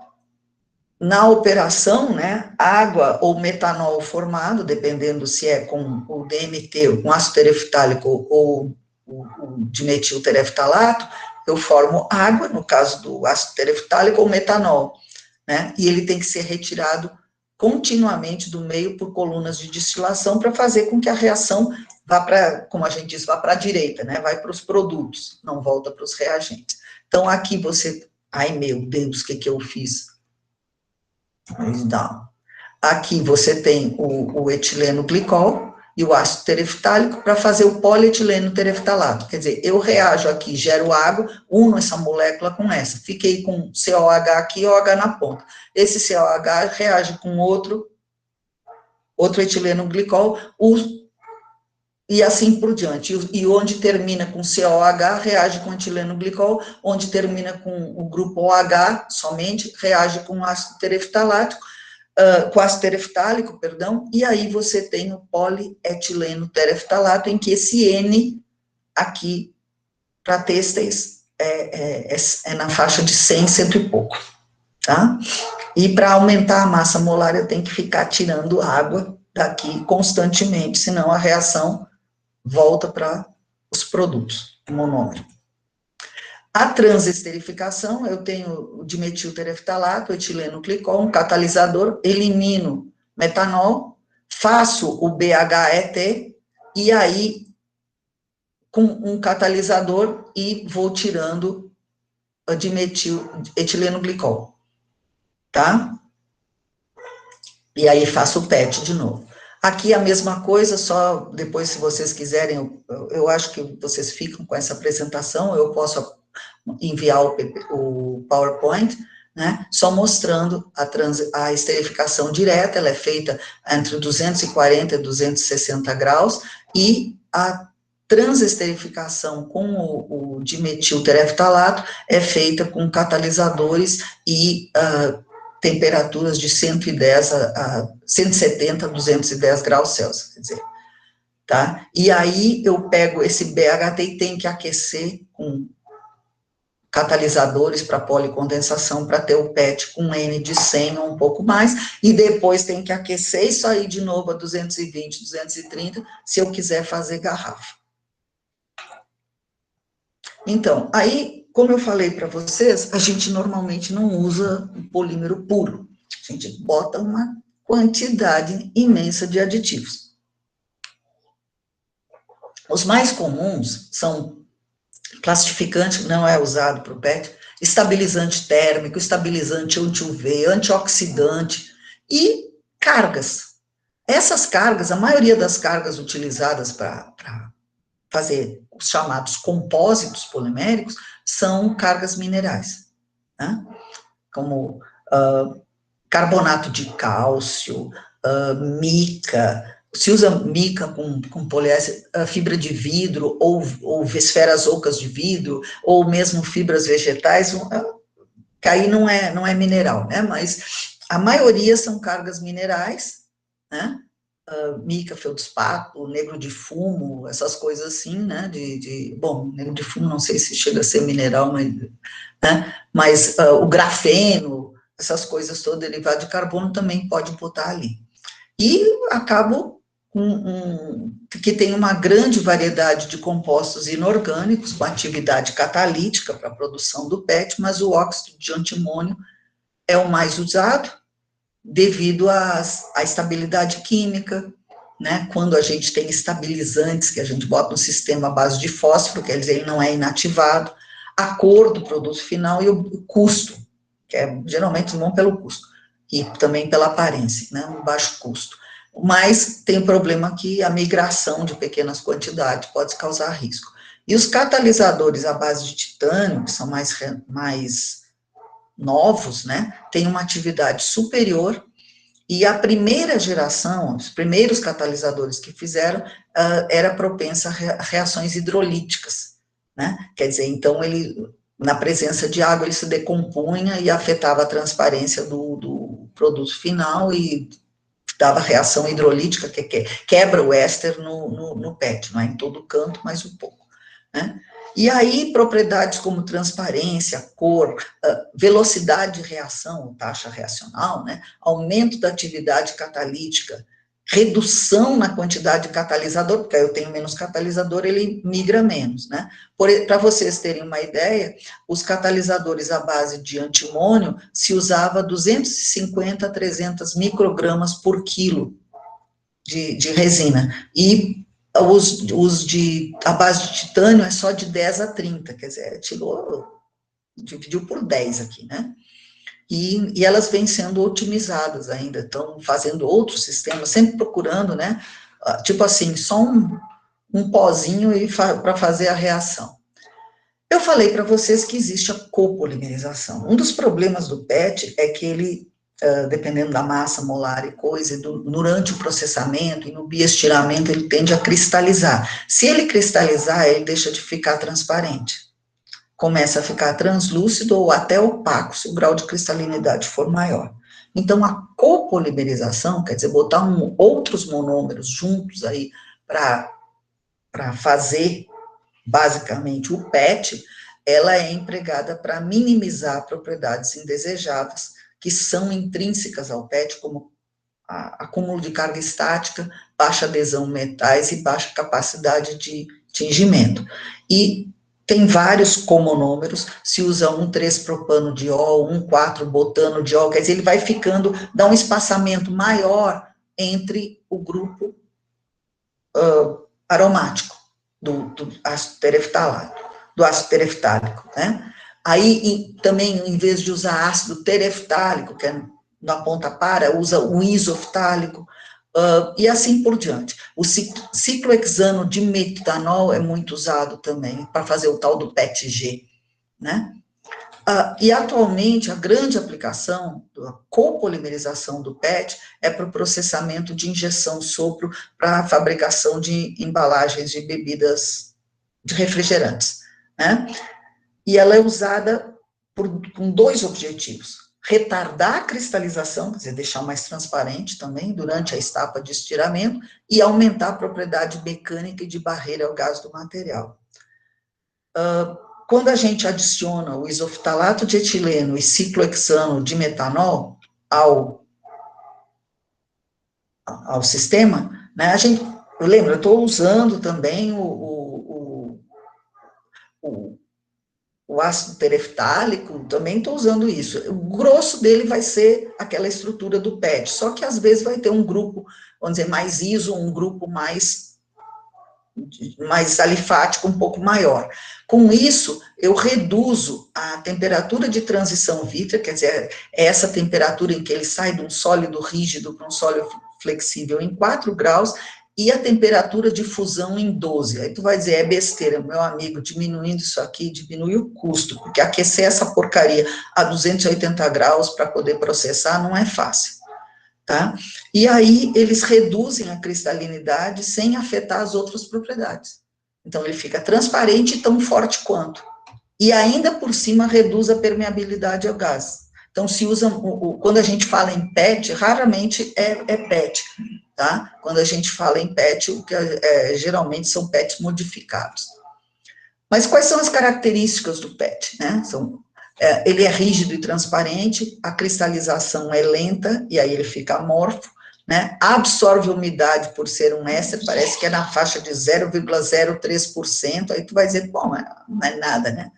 na operação, né, água ou metanol formado, dependendo se é com o DMT, com ácido tereftálico ou o dimetiltereftalato, eu formo água, no caso do ácido tereftálico, ou metanol, né, e ele tem que ser retirado continuamente do meio por colunas de destilação para fazer com que a reação vá para, como a gente diz, vá para a direita, né, vai para os produtos, não volta para os reagentes. Então, aqui você, ai meu Deus, o que eu fiz? Aqui você tem o etileno glicol e o ácido tereftálico para fazer o polietileno tereftalato. Quer dizer, eu reajo aqui, gero água, uno essa molécula com essa. Fiquei com COH aqui e OH na ponta. Esse COH reage com outro etileno glicol, e assim por diante. E onde termina com COH, reage com etileno glicol, onde termina com o grupo OH, somente, reage com ácido tereftalático, com ácido tereftálico, e aí você tem o polietileno tereftalato, em que esse N aqui, para têxteis, é na faixa de 100, 100 e pouco, tá? E para aumentar a massa molar, eu tenho que ficar tirando água daqui constantemente, senão a reação volta para os produtos, o monômero. A transesterificação, eu tenho o dimetiltereftalato, o etileno glicol, um catalisador, elimino metanol, faço o BHET, e aí, com um catalisador, e vou tirando o etileno glicol, tá? E aí faço o PET de novo. Aqui a mesma coisa, só depois, se vocês quiserem, eu acho que vocês ficam com essa apresentação, eu posso enviar o PowerPoint, né, só mostrando a esterificação direta, ela é feita entre 240 e 260 graus, e a transesterificação com o dimetiltereftalato é feita com catalisadores e temperaturas de 110 a 170 a 210 graus Celsius, quer dizer, tá? E aí eu pego esse BHT e tenho que aquecer com catalisadores para policondensação para ter o PET com N de 100 ou um pouco mais, e depois tem que aquecer e sair de novo a 220, 230, se eu quiser fazer garrafa. Então, aí, como eu falei para vocês, a gente normalmente não usa um polímero puro, a gente bota uma quantidade imensa de aditivos. Os mais comuns são plastificante, que não é usado para o PET, estabilizante térmico, estabilizante anti-UV, antioxidante e cargas. Essas cargas, a maioria das cargas utilizadas para fazer os chamados compósitos poliméricos são cargas minerais, né? Como carbonato de cálcio, mica. Se usa mica com poliéster, fibra de vidro, ou esferas ocas de vidro, ou mesmo fibras vegetais, que aí não é mineral, né? Mas a maioria são cargas minerais, né? Mica, feldspato, negro de fumo, essas coisas assim, né? Bom, negro de fumo não sei se chega a ser mineral, mas, né? Mas o grafeno, essas coisas todas, derivado de carbono, também pode botar ali. E acabo que tem uma grande variedade de compostos inorgânicos com atividade catalítica para a produção do PET, mas o óxido de antimônio é o mais usado devido à estabilidade química, né? Quando a gente tem estabilizantes que a gente bota no sistema à base de fósforo, quer dizer, ele não é inativado, a cor do produto final e o custo, que é geralmente bom pelo custo, e também pela aparência, né? Um baixo custo. Mas tem o problema que a migração de pequenas quantidades pode causar risco. E os catalisadores à base de titânio, que são mais novos, né, têm uma atividade superior, e a primeira geração, os primeiros catalisadores que fizeram, era propensa a reações hidrolíticas, né, quer dizer, então ele, na presença de água, ele se decompunha e afetava a transparência do produto final e dava reação hidrolítica, que quebra o éster no PET, não é em todo canto, mas um pouco, né? E aí, propriedades como transparência, cor, velocidade de reação, taxa reacional, né? Aumento da atividade catalítica, redução na quantidade de catalisador, porque aí eu tenho menos catalisador, ele migra menos, né? Para vocês terem uma ideia, os catalisadores à base de antimônio se usava 250 a 300 microgramas por quilo de resina, e os à base de titânio é só de 10 a 30, quer dizer, dividiu por 10 aqui, né? E elas vêm sendo otimizadas ainda, estão fazendo outros sistemas, sempre procurando, né, tipo assim, só um pozinho para fazer a reação. Eu falei para vocês que existe a copolimerização. Um dos problemas do PET é que ele, dependendo da massa molar e coisa, durante o processamento e no bioestiramento, ele tende a cristalizar. Se ele cristalizar, ele deixa de ficar transparente. Começa a ficar translúcido ou até opaco, se o grau de cristalinidade for maior. Então, a copolimerização, quer dizer, botar outros monômeros juntos aí para fazer, basicamente, o PET, ela é empregada para minimizar propriedades indesejadas que são intrínsecas ao PET, como acúmulo de carga estática, baixa adesão metais e baixa capacidade de tingimento. E tem vários comonômeros, se usa 1,3-propanodiol, 1,4-botanodiol, quer dizer, ele vai ficando, dá um espaçamento maior entre o grupo aromático do ácido tereftálico, né? Aí, também, em vez de usar ácido tereftálico, que é na ponta para, usa o isoftálico, e assim por diante. O ciclohexano de metanol é muito usado também, para fazer o tal do PET-G, né? E atualmente, a grande aplicação da copolimerização do PET é para o processamento de injeção sopro para a fabricação de embalagens de bebidas, de refrigerantes, né? E ela é usada com dois objetivos: retardar a cristalização, quer dizer, deixar mais transparente também durante a etapa de estiramento, e aumentar a propriedade mecânica e de barreira ao gás do material. quando a gente adiciona o isofitalato de etileno e ciclohexano de metanol ao sistema, né, lembra, eu estou usando também o ácido tereftálico, também estou usando isso. O grosso dele vai ser aquela estrutura do PET, só que às vezes vai ter um grupo, vamos dizer, mais iso, um grupo mais alifático, um pouco maior. Com isso, eu reduzo a temperatura de transição vítrea, quer dizer, é essa temperatura em que ele sai de um sólido rígido para um sólido flexível em 4 graus, e a temperatura de fusão em 12. Aí tu vai dizer, é besteira, meu amigo, diminuindo isso aqui, diminui o custo, porque aquecer essa porcaria a 280 graus para poder processar não é fácil, tá? E aí eles reduzem a cristalinidade sem afetar as outras propriedades. Então ele fica transparente e tão forte quanto. E ainda por cima reduz a permeabilidade ao gás. Então se usa, quando a gente fala em PET, raramente é PET, tá? Quando a gente fala em PET, geralmente são PETs modificados. Mas quais são as características do PET, né? Ele é rígido e transparente, a cristalização é lenta, e aí ele fica amorfo, né? Absorve umidade por ser um éster, parece que é na faixa de 0,03%, aí tu vai dizer, bom, não é nada, né?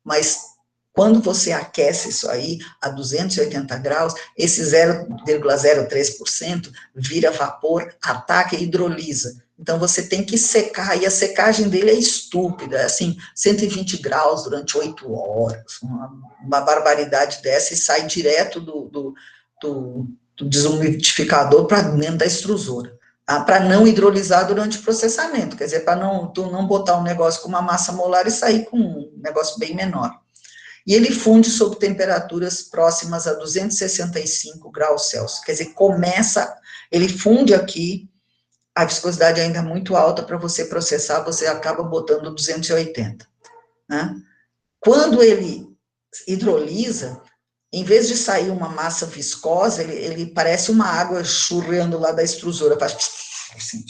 Mas quando você aquece isso aí a 280 graus, esse 0,03% vira vapor, ataca e hidrolisa. Então, você tem que secar, e a secagem dele é estúpida, assim, 120 graus durante 8 horas, uma barbaridade dessa, e sai direto do desumidificador para dentro da extrusora, tá? Para não hidrolisar durante o processamento, quer dizer, para tu não botar um negócio com uma massa molar e sair com um negócio bem menor. E ele funde sob temperaturas próximas a 265 graus Celsius, quer dizer, ele funde aqui, a viscosidade ainda é muito alta, para você processar, você acaba botando 280, né? Quando ele hidrolisa, em vez de sair uma massa viscosa, ele parece uma água churrando lá da extrusora, faz assim,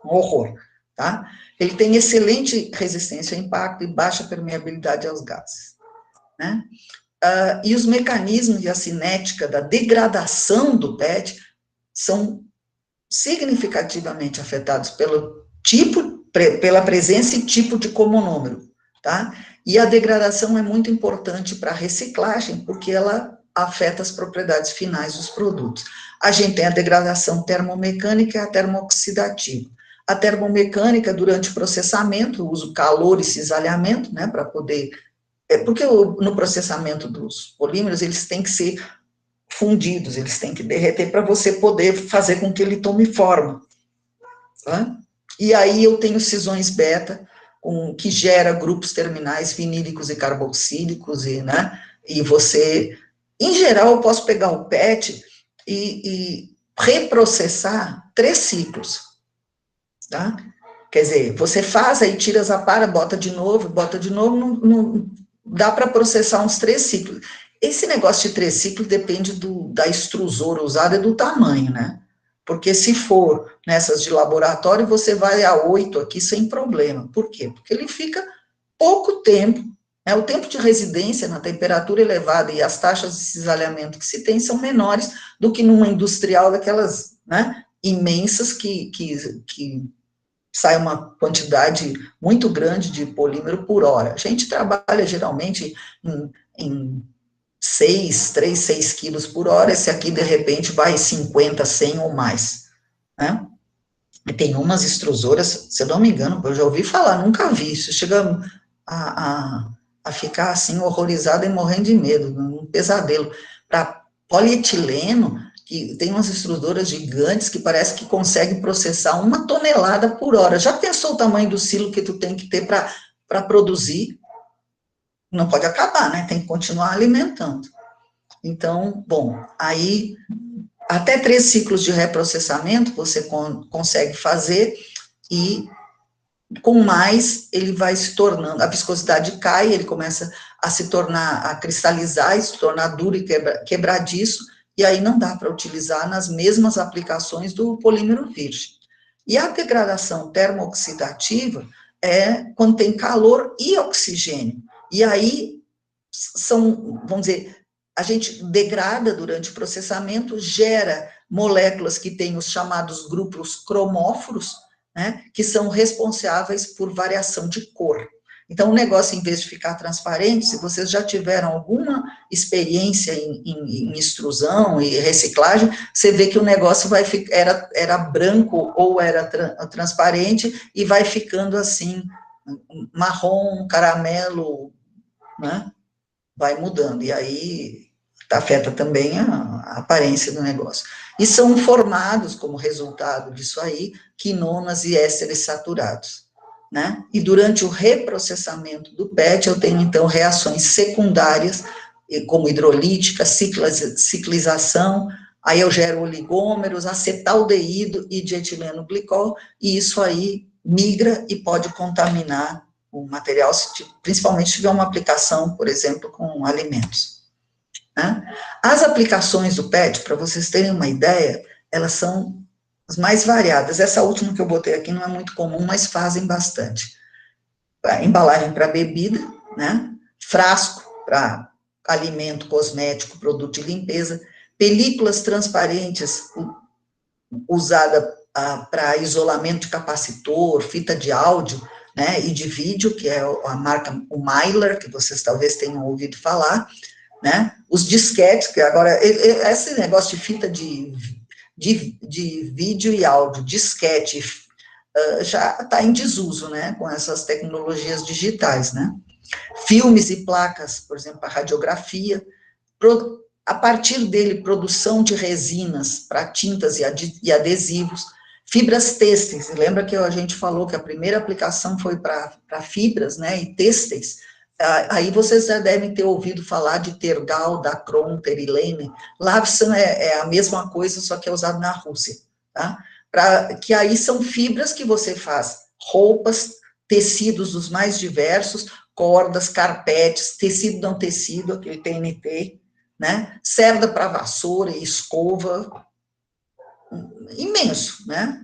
um horror, tá? Ele tem excelente resistência ao impacto e baixa permeabilidade aos gases, né? E os mecanismos e a cinética da degradação do PET são significativamente afetados pela presença e tipo de comonômero, tá? E a degradação é muito importante para a reciclagem, porque ela afeta as propriedades finais dos produtos. A gente tem a degradação termomecânica e a termooxidativa. A termomecânica, durante o processamento, usa o calor e cisalhamento, né, para poder... porque no processamento dos polímeros, eles têm que ser fundidos, eles têm que derreter para você poder fazer com que ele tome forma, tá? E aí eu tenho cisões beta, que gera grupos terminais vinílicos e carboxílicos, né? E você, em geral, eu posso pegar o PET e reprocessar 3 ciclos, tá? Quer dizer, você faz, aí tira as aparas, bota de novo, não dá para processar uns 3 ciclos. Esse negócio de 3 ciclos depende da extrusora usada e do tamanho, né? Porque se for nessas de laboratório, você vai a 8 aqui sem problema. Por quê? Porque ele fica pouco tempo, né? O tempo de residência na temperatura elevada e as taxas de cisalhamento que se tem são menores do que numa industrial daquelas, né, imensas que sai uma quantidade muito grande de polímero por hora. A gente trabalha geralmente em 6 quilos por hora, esse aqui, de repente, vai 50, 100 ou mais, né? E tem umas extrusoras, se eu não me engano, eu já ouvi falar, nunca vi, isso chega a ficar, assim, horrorizado e morrendo de medo, um pesadelo. Para polietileno, que tem umas extrusoras gigantes que parece que consegue processar 1 tonelada por hora. Já pensou o tamanho do silo que tu tem que ter para produzir? Não pode acabar, né? Tem que continuar alimentando. Então, bom, aí até 3 ciclos de reprocessamento você consegue fazer, e com mais ele vai se tornando, a viscosidade cai, ele começa a se tornar, a cristalizar, e se tornar duro e quebradiço, e aí não dá para utilizar nas mesmas aplicações do polímero virgem. E a degradação termooxidativa é quando tem calor e oxigênio. E aí, vamos dizer, a gente degrada durante o processamento, gera moléculas que têm os chamados grupos cromóforos, né, que são responsáveis por variação de cor. Então, o negócio, em vez de ficar transparente, se vocês já tiveram alguma experiência em extrusão e reciclagem, você vê que o negócio era branco ou era transparente e vai ficando assim, marrom, caramelo, né? Vai mudando, e aí afeta também a aparência do negócio. E são formados, como resultado disso aí, quinonas e ésteres saturados, né? E durante o reprocessamento do PET, eu tenho, então, reações secundárias, como hidrolítica, ciclização, aí eu gero oligômeros, acetaldeído e dietileno glicol, e isso aí migra e pode contaminar o material, principalmente se tiver uma aplicação, por exemplo, com alimentos, né? As aplicações do PET, para vocês terem uma ideia, elas são as mais variadas. Essa última que eu botei aqui não é muito comum, mas fazem bastante. Embalagem para bebida, né? Frasco para alimento, cosmético, produto de limpeza, películas transparentes usada para isolamento de capacitor, fita de áudio, né, e de vídeo, que é a marca, o Mylar, que vocês talvez tenham ouvido falar, né, os disquetes, que agora, esse negócio de fita de vídeo e áudio, disquete, já está em desuso, né, com essas tecnologias digitais, né, filmes e placas, por exemplo, a radiografia, a partir dele, produção de resinas para tintas e adesivos, fibras têxteis, lembra que a gente falou que a primeira aplicação foi para fibras, né, e têxteis, aí vocês já devem ter ouvido falar de tergal, dacron, terilene, Lavsan é a mesma coisa, só que é usado na Rússia, tá? Que aí são fibras que você faz roupas, tecidos os mais diversos, cordas, carpetes, tecido não tecido, aquele TNT, né, cerda para vassoura e escova, imenso, né,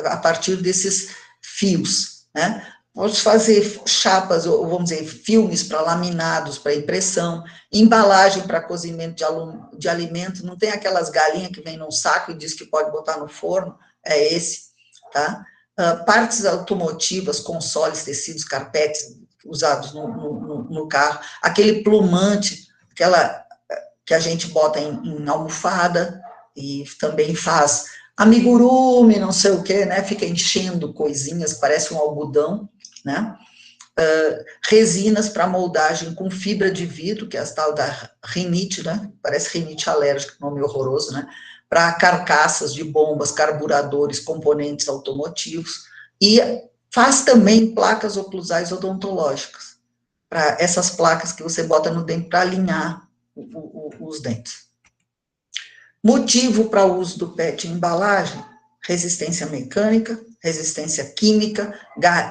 a partir desses fios, né, vamos fazer chapas, ou vamos dizer, filmes para laminados, para impressão, embalagem para cozimento de alimento, não tem aquelas galinhas que vem num saco e diz que pode botar no forno, é esse, tá, partes automotivas, consoles, tecidos, carpetes, usados no carro, aquele plumante, que a gente bota em almofada, e também faz amigurumi, não sei o que, né, fica enchendo coisinhas, parece um algodão, né, resinas para moldagem com fibra de vidro, que é a tal da rinite, né, parece rinite alérgica, nome horroroso, né, para carcaças de bombas, carburadores, componentes automotivos, e faz também placas oclusais odontológicas, para essas placas que você bota no dente para alinhar os dentes. Motivo para o uso do PET em embalagem: resistência mecânica, resistência química,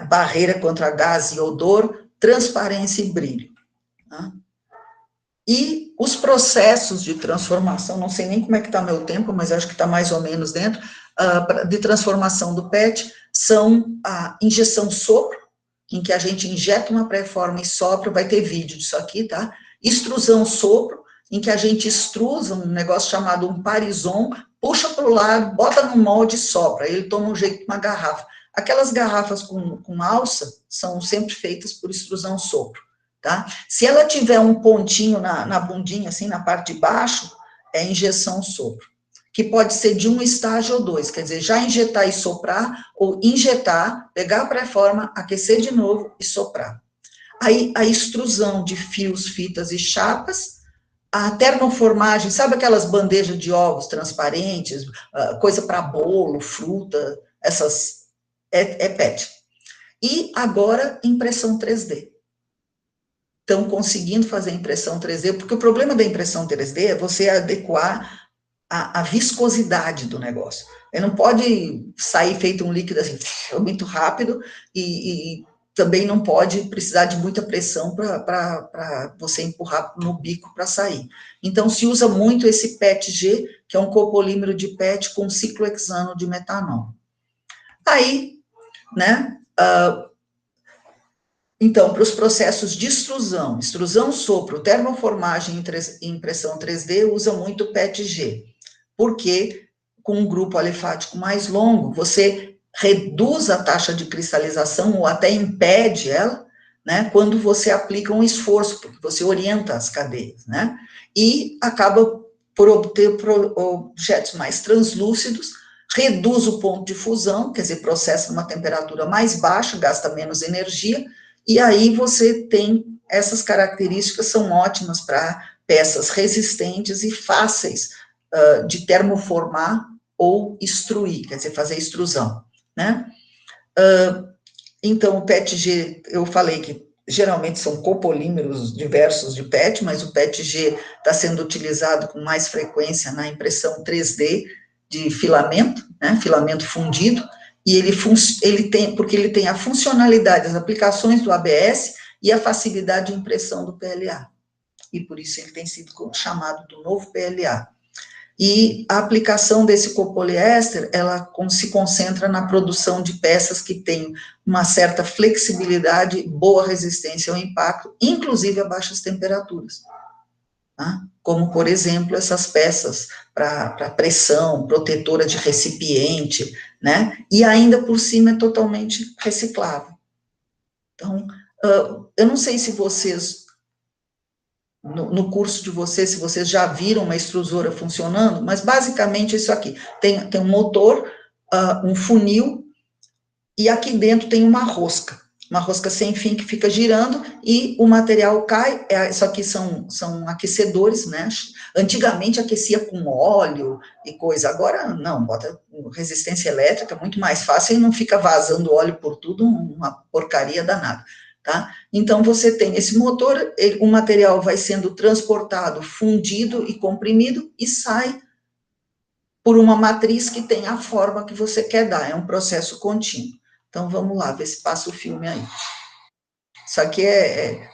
barreira contra gás e odor, transparência e brilho. Tá? E os processos de transformação, não sei nem como é que está meu tempo, mas acho que está mais ou menos dentro, de transformação do PET, são a injeção sopro, em que a gente injeta uma pré-forma e sopra, vai ter vídeo disso aqui, tá? Extrusão sopro, em que a gente extrusa um negócio chamado um parison, puxa para o lado, bota no molde e sopra, ele toma um jeito de uma garrafa. Aquelas garrafas com alça são sempre feitas por extrusão sopro, tá? Se ela tiver um pontinho na bundinha, assim, na parte de baixo, é injeção sopro, que pode ser de um estágio ou dois, quer dizer, já injetar e soprar, ou injetar, pegar a pré-forma, aquecer de novo e soprar. Aí, a extrusão de fios, fitas e chapas, a termoformagem, sabe aquelas bandejas de ovos transparentes, coisa para bolo, fruta, essas, é PET. E agora, impressão 3D. Estão conseguindo fazer impressão 3D, porque o problema da impressão 3D é você adequar a viscosidade do negócio. Ele não pode sair feito um líquido assim, muito rápido, e também não pode precisar de muita pressão para você empurrar no bico para sair. Então, se usa muito esse PETG, que é um copolímero de PET com ciclohexano de metanol. Aí, né, Então, para os processos de extrusão, sopro, termoformagem e impressão 3D, usa muito o PETG, porque com um grupo alifático mais longo, você reduz a taxa de cristalização ou até impede ela, né, quando você aplica um esforço, porque você orienta as cadeias, né, e acaba por obter objetos mais translúcidos, reduz o ponto de fusão, quer dizer, processa numa temperatura mais baixa, gasta menos energia, e aí você tem essas características, são ótimas para peças resistentes e fáceis de termoformar ou extruir, quer dizer, fazer extrusão, né? Então, o PETG, eu falei que geralmente são copolímeros diversos de PET, mas o PETG está sendo utilizado com mais frequência na impressão 3D de filamento, né, filamento fundido, e ele tem a funcionalidade, as aplicações do ABS e a facilidade de impressão do PLA, e por isso ele tem sido chamado do novo PLA. E a aplicação desse copoliéster, ela se concentra na produção de peças que têm uma certa flexibilidade, boa resistência ao impacto, inclusive a baixas temperaturas. Tá? Como, por exemplo, essas peças para pressão, protetora de recipiente, né? E ainda por cima é totalmente reciclável. Então, eu não sei se vocês... No curso de vocês, se vocês já viram uma extrusora funcionando, mas basicamente isso aqui, tem um motor, um funil, e aqui dentro tem uma rosca sem fim que fica girando, e o material cai, isso aqui são aquecedores, né, antigamente aquecia com óleo e coisa, agora não, bota resistência elétrica, muito mais fácil, e não fica vazando óleo por tudo, uma porcaria danada. Tá? Então, você tem esse motor, o material vai sendo transportado, fundido e comprimido, e sai por uma matriz que tem a forma que você quer dar, é um processo contínuo. Então, vamos lá, ver se passa o filme aí. Isso aqui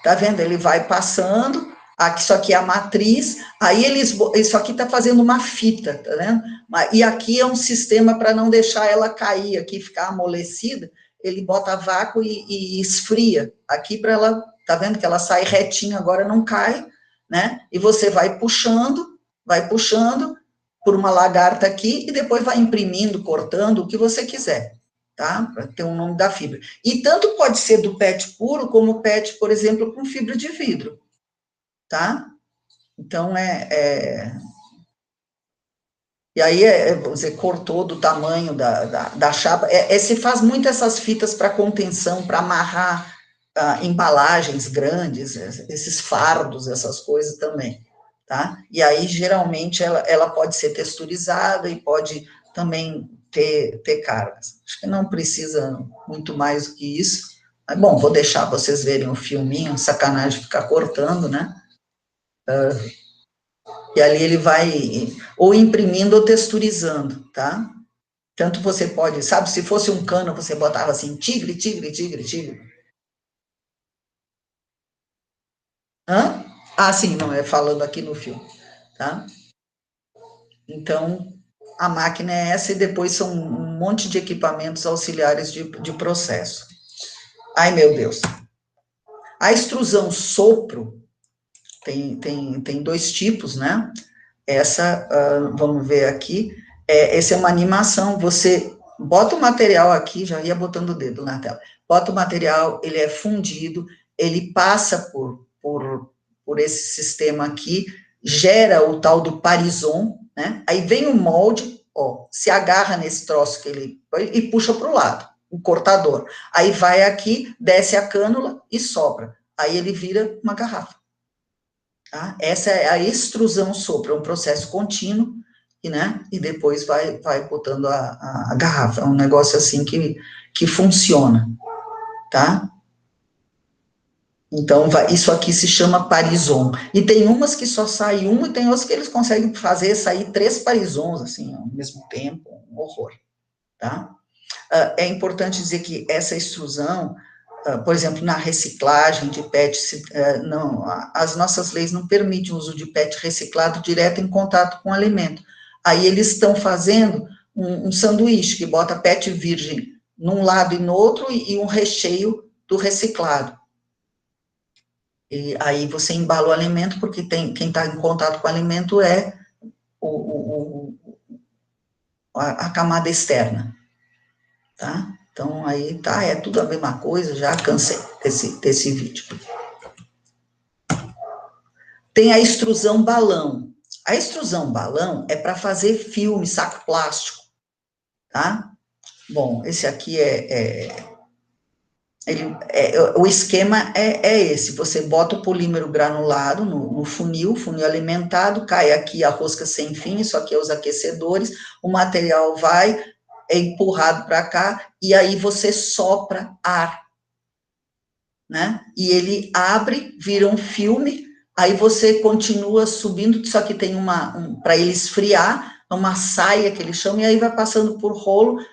tá vendo? Ele vai passando, aqui, isso aqui é a matriz, aí isso aqui está fazendo uma fita, tá vendo? E aqui é um sistema para não deixar ela cair aqui, ficar amolecida, ele bota vácuo e esfria aqui para ela, tá vendo que ela sai retinha, agora não cai, né? E você vai puxando por uma lagarta aqui e depois vai imprimindo, cortando, o que você quiser, tá? Para ter o nome da fibra. E tanto pode ser do PET puro, como PET, por exemplo, com fibra de vidro, tá? Então, e aí, você cortou do tamanho da chapa, se faz muito essas fitas para contenção, para amarrar embalagens grandes, esses fardos, essas coisas também, tá? E aí, geralmente, ela pode ser texturizada e pode também ter cargas. Acho que não precisa muito mais do que isso. Mas, bom, vou deixar vocês verem o filminho, sacanagem ficar cortando, né? E ali ele vai ou imprimindo ou texturizando, tá? Tanto você pode, sabe, se fosse um cano, você botava assim, tigre, tigre, tigre, tigre. Hã? Ah, sim, não, falando aqui no filme, tá? Então, a máquina é essa e depois são um monte de equipamentos auxiliares de processo. Ai, meu Deus. A extrusão sopro tem dois tipos, né? Essa, vamos ver aqui, essa é uma animação, você bota o material aqui, já ia botando o dedo na tela, bota o material, ele é fundido, ele passa por esse sistema aqui, gera o tal do parison, né? Aí vem o molde, ó, se agarra nesse troço e puxa para o lado, o cortador. Aí vai aqui, desce a cânula e sopra. Aí ele vira uma garrafa. Tá? Essa é a extrusão sopro, é um processo contínuo, né? E depois vai botando a garrafa. É um negócio assim que funciona, tá? Então, isso aqui se chama parison. E tem umas que só sai uma, e tem outras que eles conseguem sair 3 parisons, assim, ao mesmo tempo, um horror, tá? É importante dizer que essa extrusão, por exemplo, na reciclagem de PET, as nossas leis não permitem o uso de PET reciclado direto em contato com o alimento. Aí eles estão fazendo um sanduíche, que bota PET virgem num lado e no outro, e um recheio do reciclado. E aí você embala o alimento, porque quem está em contato com o alimento é a camada externa, tá? Então, aí tá, é tudo a mesma coisa, já cansei desse vídeo. Tem a extrusão balão. A extrusão balão é para fazer filme, saco plástico, tá? Bom, esse aqui o esquema é esse, você bota o polímero granulado no funil alimentado, cai aqui a rosca sem fim, isso aqui é os aquecedores, o material é empurrado para cá, e aí você sopra ar, né? E ele abre, vira um filme, aí você continua subindo, só que tem para ele esfriar, uma saia que eles chamam, e aí vai passando por rolo,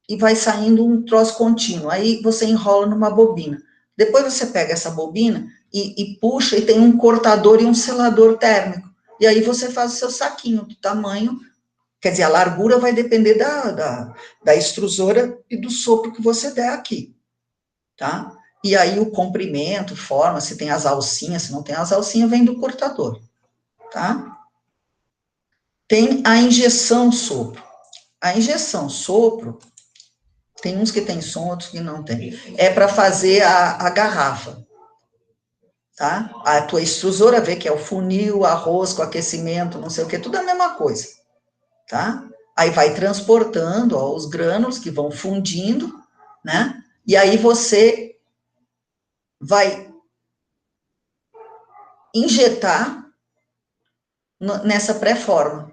e vai saindo um troço contínuo, aí você enrola numa bobina. Depois você pega essa bobina e puxa, e tem um cortador e um selador térmico, e aí você faz o seu saquinho do tamanho, quer dizer, a largura vai depender da extrusora e do sopro que você der aqui, tá? E aí o comprimento, forma, se tem as alcinhas, se não tem as alcinhas, vem do cortador, tá? Tem a injeção sopro. A injeção sopro, tem uns que tem som, outros que não tem. É para fazer a garrafa, tá? A tua extrusora vê que é o funil, a rosca, o aquecimento, não sei o que, tudo a mesma coisa, tá? Aí vai transportando, ó, os grânulos que vão fundindo, né? E aí você vai injetar nessa pré-forma.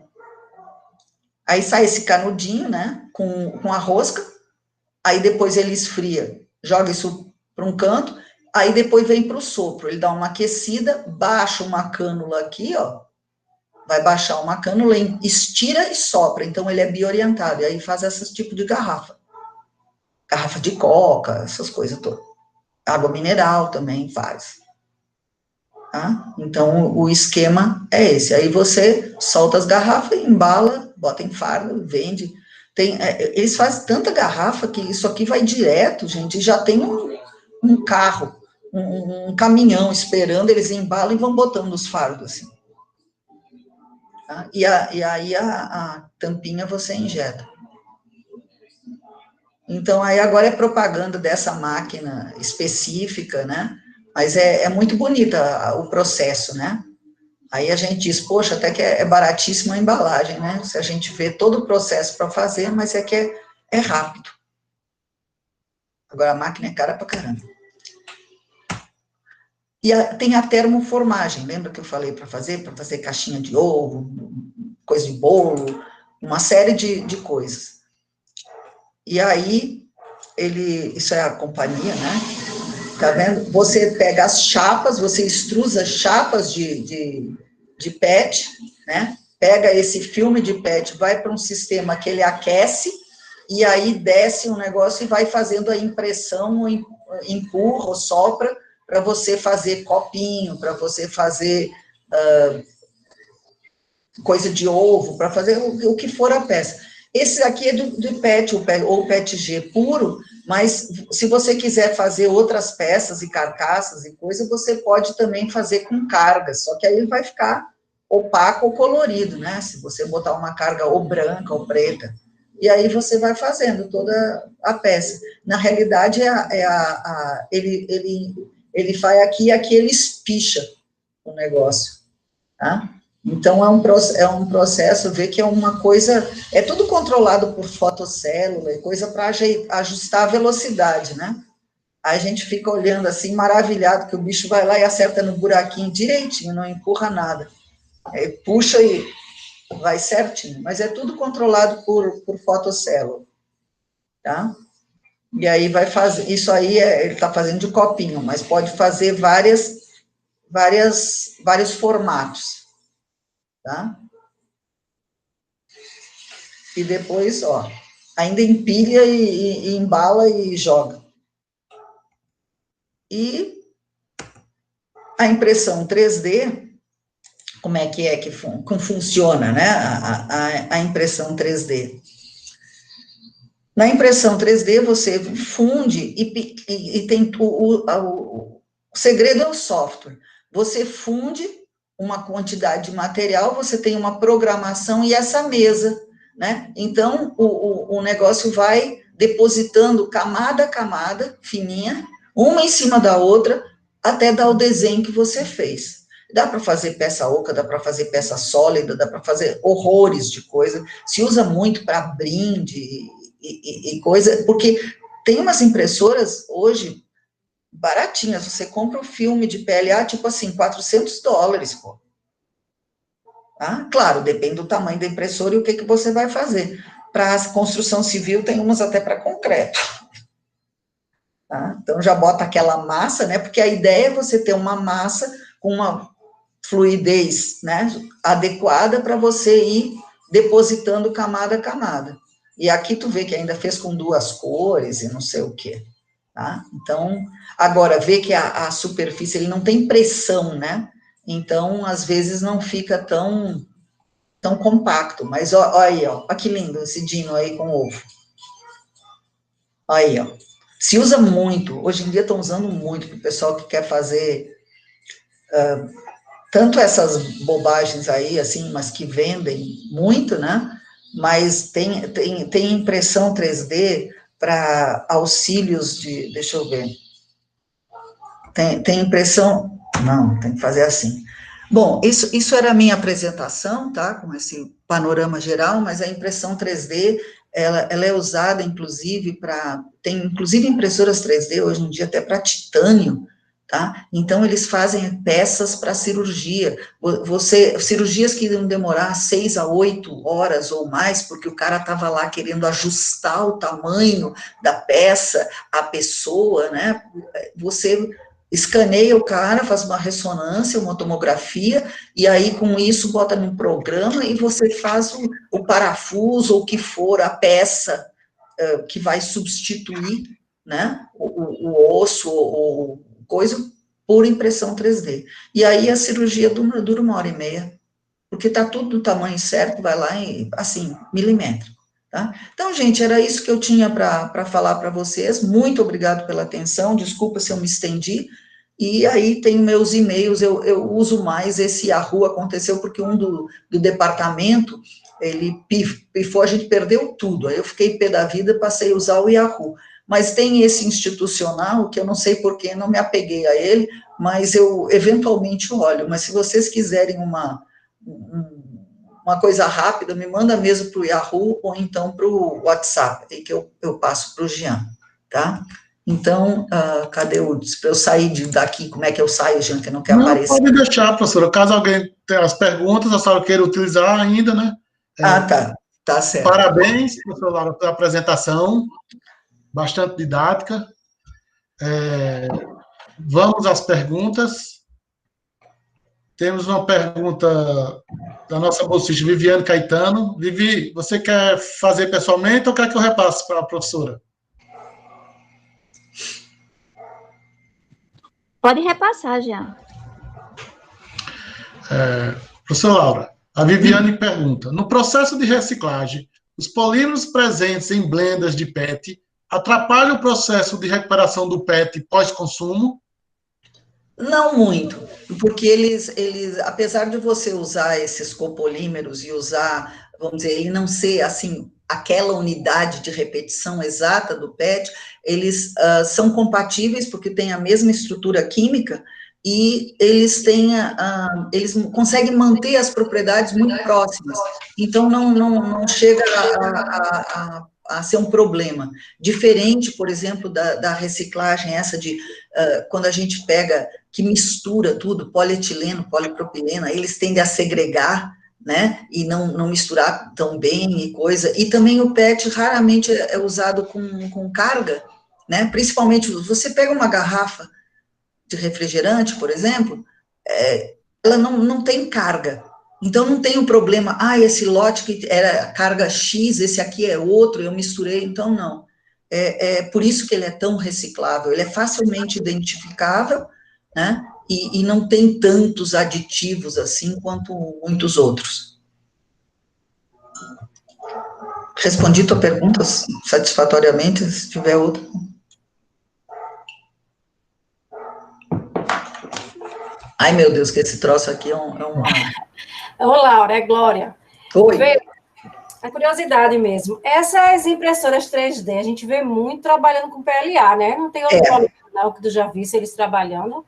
Aí sai esse canudinho, né? Com a rosca, aí depois ele esfria, joga isso para um canto, aí depois vem para o sopro, ele dá uma aquecida, baixa uma cânula aqui, ó, vai baixar uma cânula, estira e sopra, então ele é biorientado, e aí faz esse tipo de garrafa de coca, essas coisas todas, água mineral também faz, tá? Então o esquema é esse, aí você solta as garrafas, embala, bota em fardo, vende. Eles fazem tanta garrafa que isso aqui vai direto, gente, já tem um carro, um caminhão esperando, eles embalam e vão botando os fardos, assim. Tá? E aí a tampinha você injeta. Então, aí agora é propaganda dessa máquina específica, né? Mas é muito bonita o processo, né? Aí a gente diz, poxa, até que é baratíssima a embalagem, né? Se a gente vê todo o processo para fazer, mas é que é rápido. Agora a máquina é cara pra caramba. E tem a termoformagem, lembra que eu falei para fazer caixinha de ovo, coisa de bolo, uma série de coisas. E aí, isso é a companhia, né? Tá vendo? Você pega as chapas, você extrusa chapas de PET, né? Pega esse filme de PET, vai para um sistema que ele aquece, e aí desce um negócio e vai fazendo a impressão, empurra ou sopra, para você fazer copinho, para você fazer coisa de ovo, para fazer o que for a peça. Esse aqui é do PET, ou PETG puro, mas se você quiser fazer outras peças e carcaças e coisa, você pode também fazer com cargas, só que aí ele vai ficar opaco ou colorido, né? Se você botar uma carga ou branca ou preta. E aí você vai fazendo toda a peça. Na realidade, ele faz aqui e aqui ele espicha o negócio, tá? Então, é um processo, vê que é uma coisa, é tudo controlado por fotocélula e coisa para ajustar a velocidade, né? Aí a gente fica olhando assim, maravilhado, que o bicho vai lá e acerta no buraquinho direitinho, não empurra nada. Aí puxa e vai certinho, mas é tudo controlado por fotocélula, tá? E aí vai fazer, isso aí ele está fazendo de copinho, mas pode fazer vários formatos, tá? E depois, ó, ainda empilha e embala e joga. E a impressão 3D, como é que funciona, né, a impressão 3D? Na impressão 3D, você funde e tem O segredo é o software. Você funde uma quantidade de material, você tem uma programação e essa mesa, né? Então, o negócio vai depositando camada a camada, fininha, uma em cima da outra, até dar o desenho que você fez. Dá para fazer peça oca, dá para fazer peça sólida, dá para fazer horrores de coisa. Se usa muito para brinde e coisa, porque tem umas impressoras hoje baratinhas. Você compra um filme de PLA, tipo assim, $400, pô. Tá? Claro, depende do tamanho da impressora e o que você vai fazer. Para construção civil, tem umas até para concreto. Tá? Então, já bota aquela massa, né? Porque a ideia é você ter uma massa com uma fluidez, né, adequada para você ir depositando camada a camada. E aqui tu vê que ainda fez com 2 cores e não sei o quê. Tá? Então, agora, vê que a superfície, ele não tem pressão, né? Então, às vezes, não fica tão compacto. Mas, ó aí, ó que lindo esse dino aí com ovo. Aí, ó. Se usa muito, hoje em dia estão usando muito para o pessoal que quer fazer tanto essas bobagens aí, assim, mas que vendem muito, né? Mas tem impressão 3D para auxílios de, deixa eu ver, tem impressão, não, tem que fazer assim. Bom, isso era a minha apresentação, tá, com esse panorama geral, mas a impressão 3D, ela é usada, inclusive, tem, inclusive, impressoras 3D, hoje em dia, até para titânio, tá, então, eles fazem peças para cirurgia, cirurgias que iam demorar 6 a 8 horas ou mais, porque o cara estava lá querendo ajustar o tamanho da peça, a pessoa, né, você escaneia o cara, faz uma ressonância, uma tomografia, e aí com isso bota num programa e você faz o parafuso, ou o que for, a peça que vai substituir, né, o osso, ou coisa, por impressão 3D. E aí a cirurgia dura 1h30, porque tá tudo do tamanho certo, vai lá e, assim, milimétrico. Tá? Então, gente, era isso que eu tinha para falar para vocês. Muito obrigado pela atenção, desculpa se eu me estendi. E aí tem meus e-mails, eu uso mais esse Yahoo, aconteceu porque um do departamento, ele pifou, a gente perdeu tudo. Aí eu fiquei pé da vida, passei a usar o Yahoo. Mas tem esse institucional, que eu não sei por que não me apeguei a ele, mas eu eventualmente olho. Mas se vocês quiserem uma coisa rápida, me manda mesmo para o Yahoo ou então para o WhatsApp, aí que eu passo para o Jean, tá? Então, cadê o... Para eu sair daqui, como é que eu saio, Jean, que não quer aparecer? Pode deixar, professora. Caso alguém tenha as perguntas, a senhora queira utilizar ainda, né? Tá certo. Parabéns, professora Laura, pela apresentação, bastante didática. Vamos às perguntas. Temos uma pergunta da nossa bolsista Viviane Caetano. Vivi, você quer fazer pessoalmente ou quer que eu repasse para a professora? Pode repassar já. Professora Laura, a Viviane pergunta: no processo de reciclagem, os polímeros presentes em blendas de PET atrapalham o processo de recuperação do PET pós-consumo? Não muito, porque eles, apesar de você usar esses copolímeros e usar, vamos dizer, ele não ser, assim, aquela unidade de repetição exata do PET, eles são compatíveis porque têm a mesma estrutura química e eles eles conseguem manter as propriedades muito próximas, então não chega a ser um problema. Diferente, por exemplo, da reciclagem, essa de quando a gente pega, que mistura tudo, polietileno, polipropileno, eles tendem a segregar, né, e não misturar tão bem e coisa, e também o PET raramente é usado com carga, né, principalmente, você pega uma garrafa de refrigerante, por exemplo, ela não tem carga, então não tem o problema, esse lote que era carga X, esse aqui é outro, eu misturei, então não. Por isso que ele é tão reciclável, ele é facilmente identificável, né, e não tem tantos aditivos assim quanto muitos outros. Respondi tua pergunta satisfatoriamente, se tiver outra. Ai, meu Deus, que esse troço aqui é uma... Ô, Laura, é Glória. Oi. É curiosidade mesmo. Essas impressoras 3D, a gente vê muito trabalhando com PLA, né? Não tem outro problema, não, que tu já visse eles trabalhando.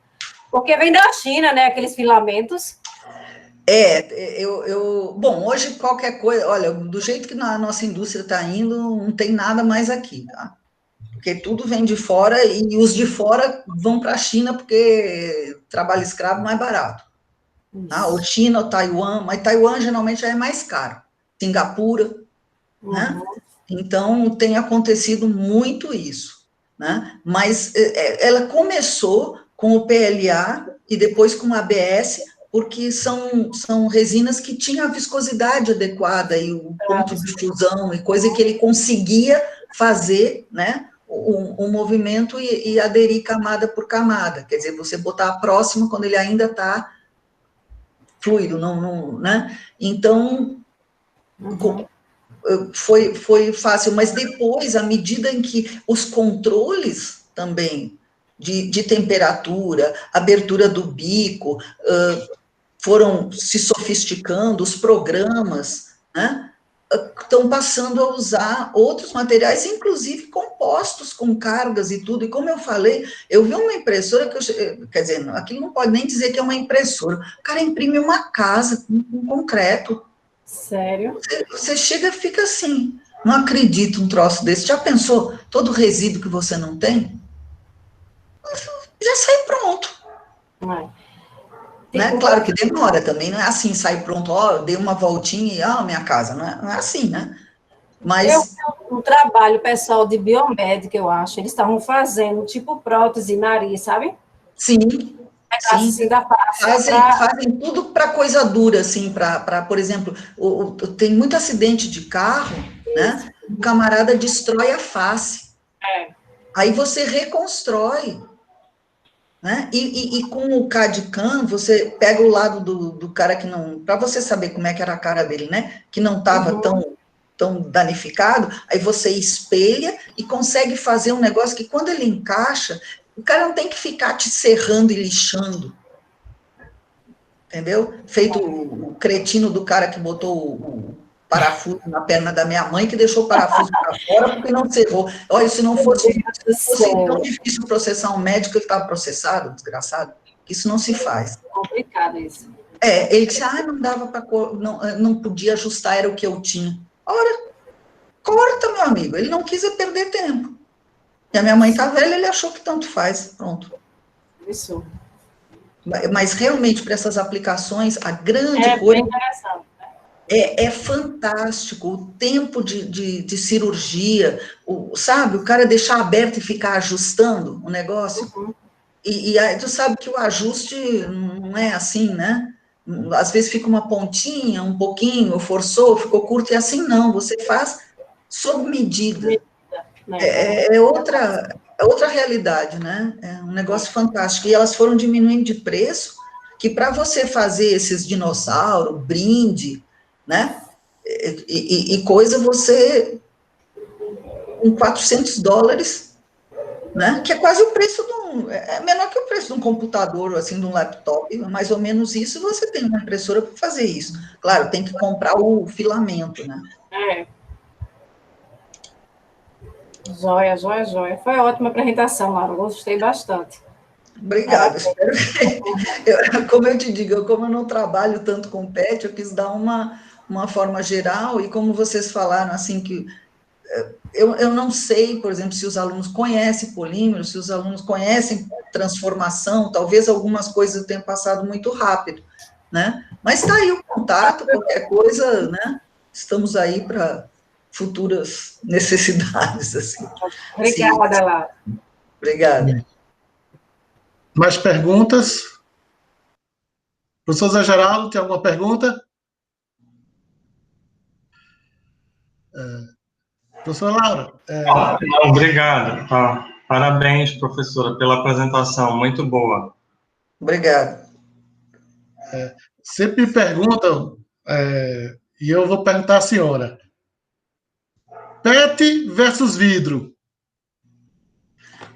Porque vem da China, né? Aqueles filamentos. Bom, hoje qualquer coisa, olha, do jeito que a nossa indústria está indo, não tem nada mais aqui, tá? Porque tudo vem de fora e os de fora vão para a China porque trabalho escravo é mais barato. Tá? Ou China, ou Taiwan, mas Taiwan geralmente já é mais caro. Singapura, né? Então, tem acontecido muito isso, né? Mas ela começou com o PLA e depois com o ABS, porque são resinas que tinham a viscosidade adequada e o ponto de fusão e coisa que ele conseguia fazer, né? O movimento e aderir camada por camada. Quer dizer, você botar a próxima quando ele ainda está fluido, não, né? Então, foi fácil, mas depois, à medida em que os controles também de temperatura, abertura do bico, foram se sofisticando, os programas, né, estão passando a usar outros materiais, inclusive compostos com cargas e tudo, e como eu falei, eu vi uma impressora quer dizer, aquilo não pode nem dizer que é uma impressora, o cara imprime uma casa com concreto. Sério? Você chega e fica assim, não acredito um troço desse. Já pensou todo o resíduo que você não tem? Já sai pronto. Né? Claro que demora também, não é assim, sai pronto, ó, dei uma voltinha e, minha casa, não é assim, né? Mas... Um trabalho pessoal de biomédica, eu acho, eles estavam fazendo tipo prótese, nariz, sabe? Sim. Assim, da fazem tudo para coisa dura, assim, para, por exemplo, tem muito acidente de carro, né? O camarada destrói a face. Aí você reconstrói, né? E com o CAD/CAM, você pega o lado do cara que não... Para você saber como é que era a cara dele, né? Que não estava tão danificado, aí você espelha e consegue fazer um negócio que, quando ele encaixa, o cara não tem que ficar te serrando e lixando. Entendeu? Feito o cretino do cara que botou o parafuso na perna da minha mãe, que deixou o parafuso para fora porque não cerrou. Olha, se não fosse tão difícil processar um médico, ele estava processado, desgraçado. Isso não se faz. É complicado isso. Ele disse, não dava para... Não podia ajustar, era o que eu tinha. Ora, corta, meu amigo. Ele não quis perder tempo. E a minha mãe está velha, ele achou que tanto faz. Pronto. Isso. Mas realmente, para essas aplicações, a grande coisa... É fantástico o tempo de cirurgia, sabe? O cara deixar aberto e ficar ajustando o negócio. E aí tu sabe que o ajuste não é assim, né? Às vezes fica uma pontinha, um pouquinho, forçou, ficou curto, e assim não, você faz sob medida. É outra realidade, né? É um negócio fantástico. E elas foram diminuindo de preço, que para você fazer esses dinossauros, brinde, né? E coisa, você, com $400, né? Que é quase o preço é menor que o preço de um computador, assim, de um laptop, mais ou menos isso, você tem uma impressora para fazer isso. Claro, tem que comprar o filamento, né? Joia. Foi uma ótima apresentação, Laura, gostei bastante. Obrigada. Como eu te digo, como eu não trabalho tanto com PET, eu quis dar uma forma geral, e como vocês falaram, assim, que eu não sei, por exemplo, se os alunos conhecem polímeros, se os alunos conhecem transformação, talvez algumas coisas eu tenha passado muito rápido, né? Mas está aí o contato, qualquer coisa, né? Estamos aí para futuras necessidades, assim. Obrigada, Laura. Obrigada. Mais perguntas? Professor Zé Geraldo, tem alguma pergunta? Professora Laura. Não, obrigado. Parabéns, professora, pela apresentação, muito boa. Obrigado. Sempre me perguntam, e eu vou perguntar à senhora. PET versus vidro.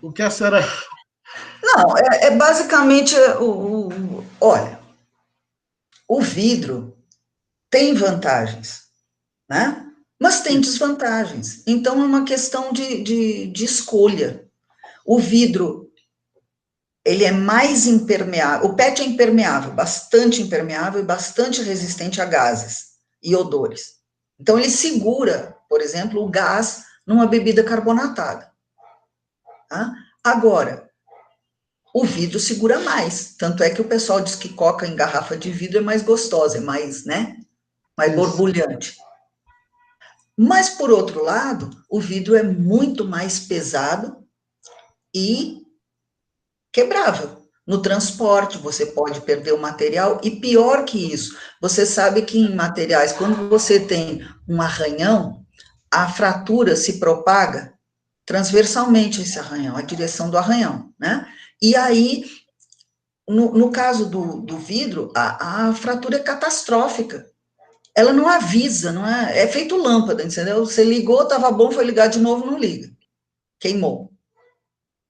O que a senhora... Não, basicamente Olha, o vidro tem vantagens, né? Mas tem desvantagens. Então, é uma questão de escolha. O vidro, ele é mais impermeável. O PET é impermeável, bastante impermeável e bastante resistente a gases e odores. Então, ele segura, por exemplo, o gás numa bebida carbonatada. Tá? Agora, o vidro segura mais. Tanto é que o pessoal diz que coca em garrafa de vidro é mais gostosa, é mais, né? Mais borbulhante. Mas, por outro lado, o vidro é muito mais pesado e quebrável. No transporte, você pode perder o material, e pior que isso, você sabe que em materiais, quando você tem um arranhão, a fratura se propaga transversalmente esse arranhão, a direção do arranhão, né? E aí, no caso do vidro, a fratura é catastrófica. Ela não avisa, não é feito lâmpada, entendeu? Você ligou, estava bom, foi ligar de novo, não liga. Queimou,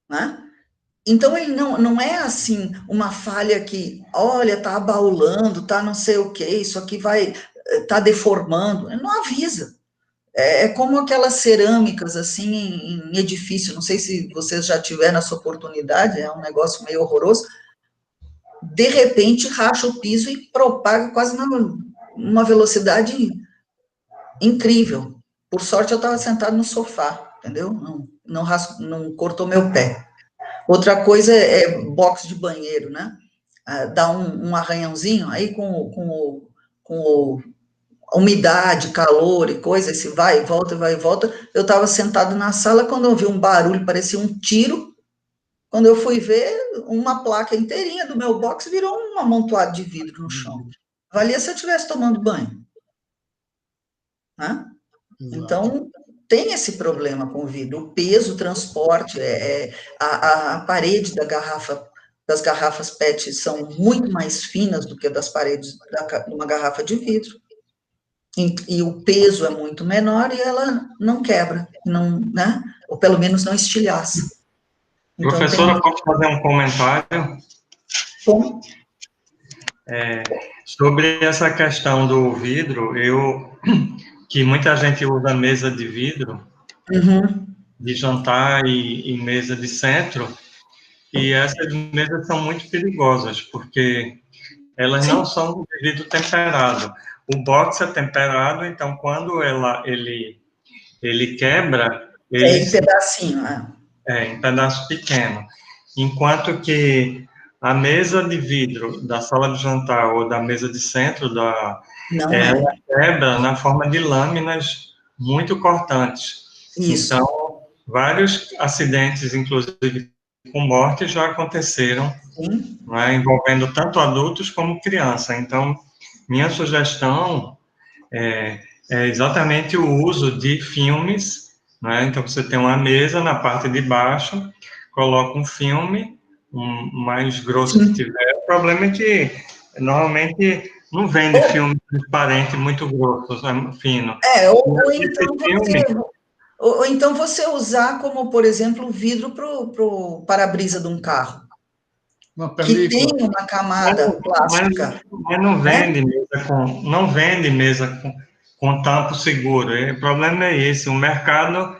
né? Então, ele não é assim, uma falha que, olha, tá abaulando, tá não sei o quê, isso aqui tá deformando. Ele não avisa. É como aquelas cerâmicas, assim, em edifício, não sei se vocês já tiveram essa oportunidade, é um negócio meio horroroso, de repente racha o piso e propaga quase numa velocidade incrível. Por sorte, eu estava sentado no sofá, entendeu? Não cortou meu pé. Outra coisa é box de banheiro, né? Dá um arranhãozinho, aí com umidade, calor e coisa, esse vai e volta. Eu estava sentado na sala, quando eu vi um barulho, parecia um tiro. Quando eu fui ver, uma placa inteirinha do meu box virou um amontoado de vidro no chão. Valia se eu estivesse tomando banho. Né? Então, tem esse problema com o vidro. O peso, o transporte, a parede das garrafas PET são muito mais finas do que das paredes de uma garrafa de vidro. E o peso é muito menor e ela não quebra, não, né? Ou pelo menos não estilhaça. Então, Professora, pode fazer um comentário? Bom. Sobre essa questão do vidro, que muita gente usa mesa de vidro, de jantar e mesa de centro, e essas mesas são muito perigosas, porque elas não são de vidro temperado. O box é temperado, então quando ele quebra, ele em pedacinho, em pedaço pequeno. Enquanto que a mesa de vidro da sala de jantar ou da mesa de centro, ela quebra na forma de lâminas muito cortantes. Isso. Então, vários acidentes, inclusive com morte, já aconteceram, né, envolvendo tanto adultos como crianças. Então, minha sugestão é exatamente o uso de filmes, né? Então, você tem uma mesa na parte de baixo, coloca um filme, mais grosso que tiver. O problema é que, normalmente, não vende filme transparente muito grosso, fino. Ou então você usar como, por exemplo, o vidro para o para-brisa de um carro. Que tem uma camada plástica. Mas não vende mesa com tampo seguro. O problema é esse, o mercado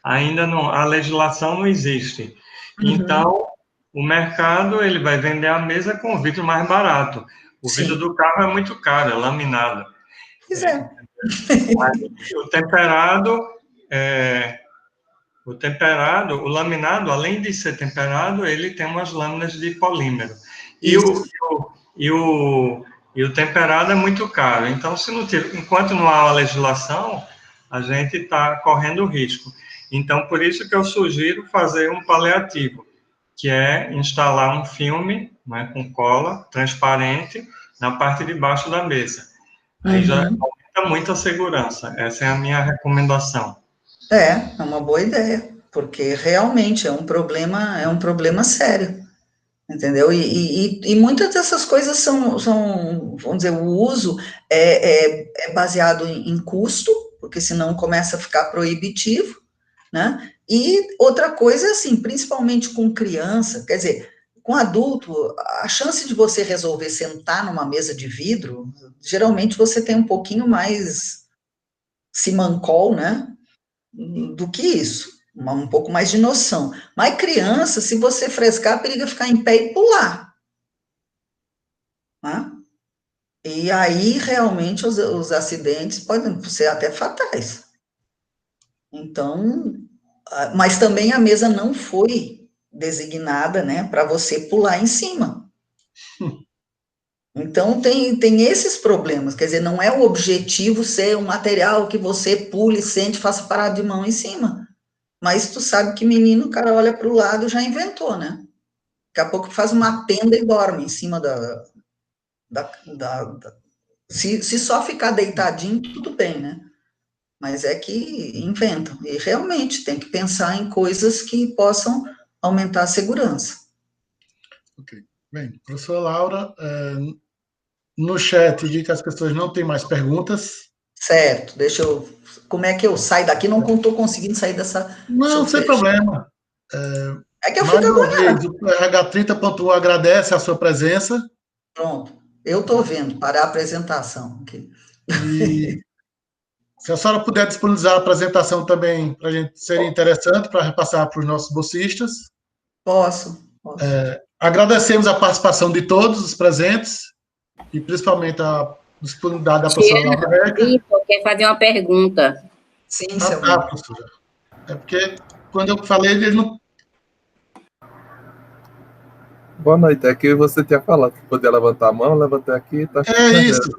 ainda não, a legislação não existe. Então, o mercado, ele vai vender a mesa com vidro mais barato. O vidro do carro é muito caro, é laminado. Pois é. O laminado, além de ser temperado, ele tem umas lâminas de polímero. E o temperado é muito caro. Então, enquanto não há uma legislação, a gente está correndo risco. Então, por isso que eu sugiro fazer um paliativo, que é instalar um filme, né, com cola transparente na parte de baixo da mesa. Aí já aumenta muito a segurança. Essa é a minha recomendação. É uma boa ideia, porque realmente é um problema sério, entendeu? E muitas dessas coisas são, vamos dizer, o uso é baseado em custo, porque senão começa a ficar proibitivo, né? E outra coisa, assim, principalmente com criança, quer dizer, com adulto, a chance de você resolver sentar numa mesa de vidro, geralmente você tem um pouquinho mais simancol, né, do que isso, um pouco mais de noção. Mas criança, se você frescar, periga ficar em pé e pular, né? E aí, realmente, os acidentes podem ser até fatais. Então, mas também a mesa não foi designada, né, para você pular em cima. Então, tem esses problemas, quer dizer, não é o objetivo ser um material que você pule, sente, faça parada de mão em cima. Mas tu sabe que menino, o cara olha para o lado, já inventou, né? Daqui a pouco faz uma tenda e dorme em cima se só ficar deitadinho, tudo bem, né? Mas é que inventam. E realmente tem que pensar em coisas que possam aumentar a segurança. Ok. Bem, professora Laura, no chat diz que as pessoas não têm mais perguntas. Certo, deixa eu... Como é que eu saio daqui? Não estou conseguindo sair dessa... Não, sem problema. É que eu Mais fico uma agoniada. vez, o RH30.1 agradece a sua presença. Pronto, eu estou vendo, parar a apresentação aqui. E se a senhora puder disponibilizar a apresentação também, para a gente, seria interessante para repassar para os nossos bolsistas. Posso. Agradecemos a participação de todos os presentes, e principalmente a disponibilidade da professora Laura Reca. Vitor, quer fazer uma pergunta. Sim, Selma. Professora. É porque, quando eu falei, ele não... Boa noite, é que você tinha falado que podia levantar a mão, levantei aqui, tá... É isso.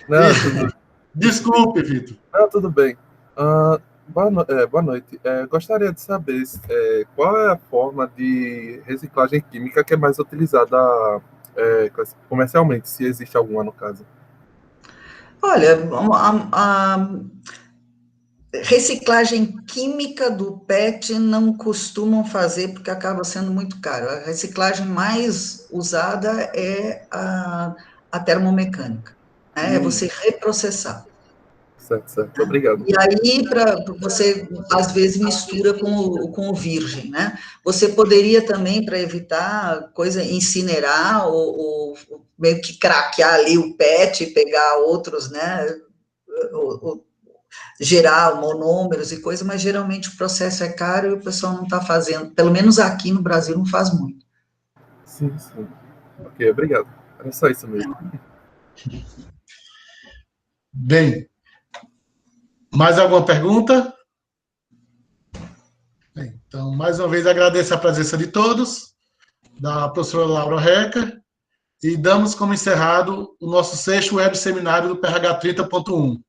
Não, tudo... Desculpe, Vitor. Não, tudo bem. Boa noite. Gostaria de saber qual é a forma de reciclagem química que é mais utilizada comercialmente, se existe alguma no caso. Olha, a reciclagem química do PET não costumam fazer porque acaba sendo muito caro. A reciclagem mais usada é a termomecânica, né? É você reprocessar. Certo. Obrigado. E aí, você, às vezes, mistura com o virgem, né? Você poderia também, para evitar coisa, incinerar ou meio que craquear ali o PET e pegar outros, né? Gerar monômeros e coisa, mas geralmente o processo é caro e o pessoal não está fazendo, pelo menos aqui no Brasil não faz muito. Sim. Ok, obrigado. É só isso mesmo. Bem, mais alguma pergunta? Bem, então, mais uma vez, agradeço a presença de todos, da professora Laura Reca, e damos como encerrado o nosso 6º web seminário do PH 30.1.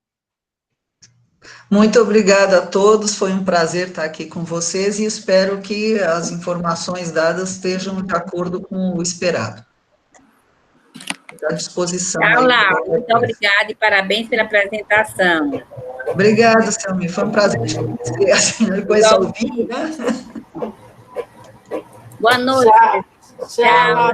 Muito obrigada a todos, foi um prazer estar aqui com vocês e espero que as informações dadas estejam de acordo com o esperado. À disposição. Tchau, Laura. Muito obrigada e parabéns pela apresentação. Obrigada, Selmi. Foi um prazer te conhecer, assim, coisa ao vivo, né? Boa noite. Tchau.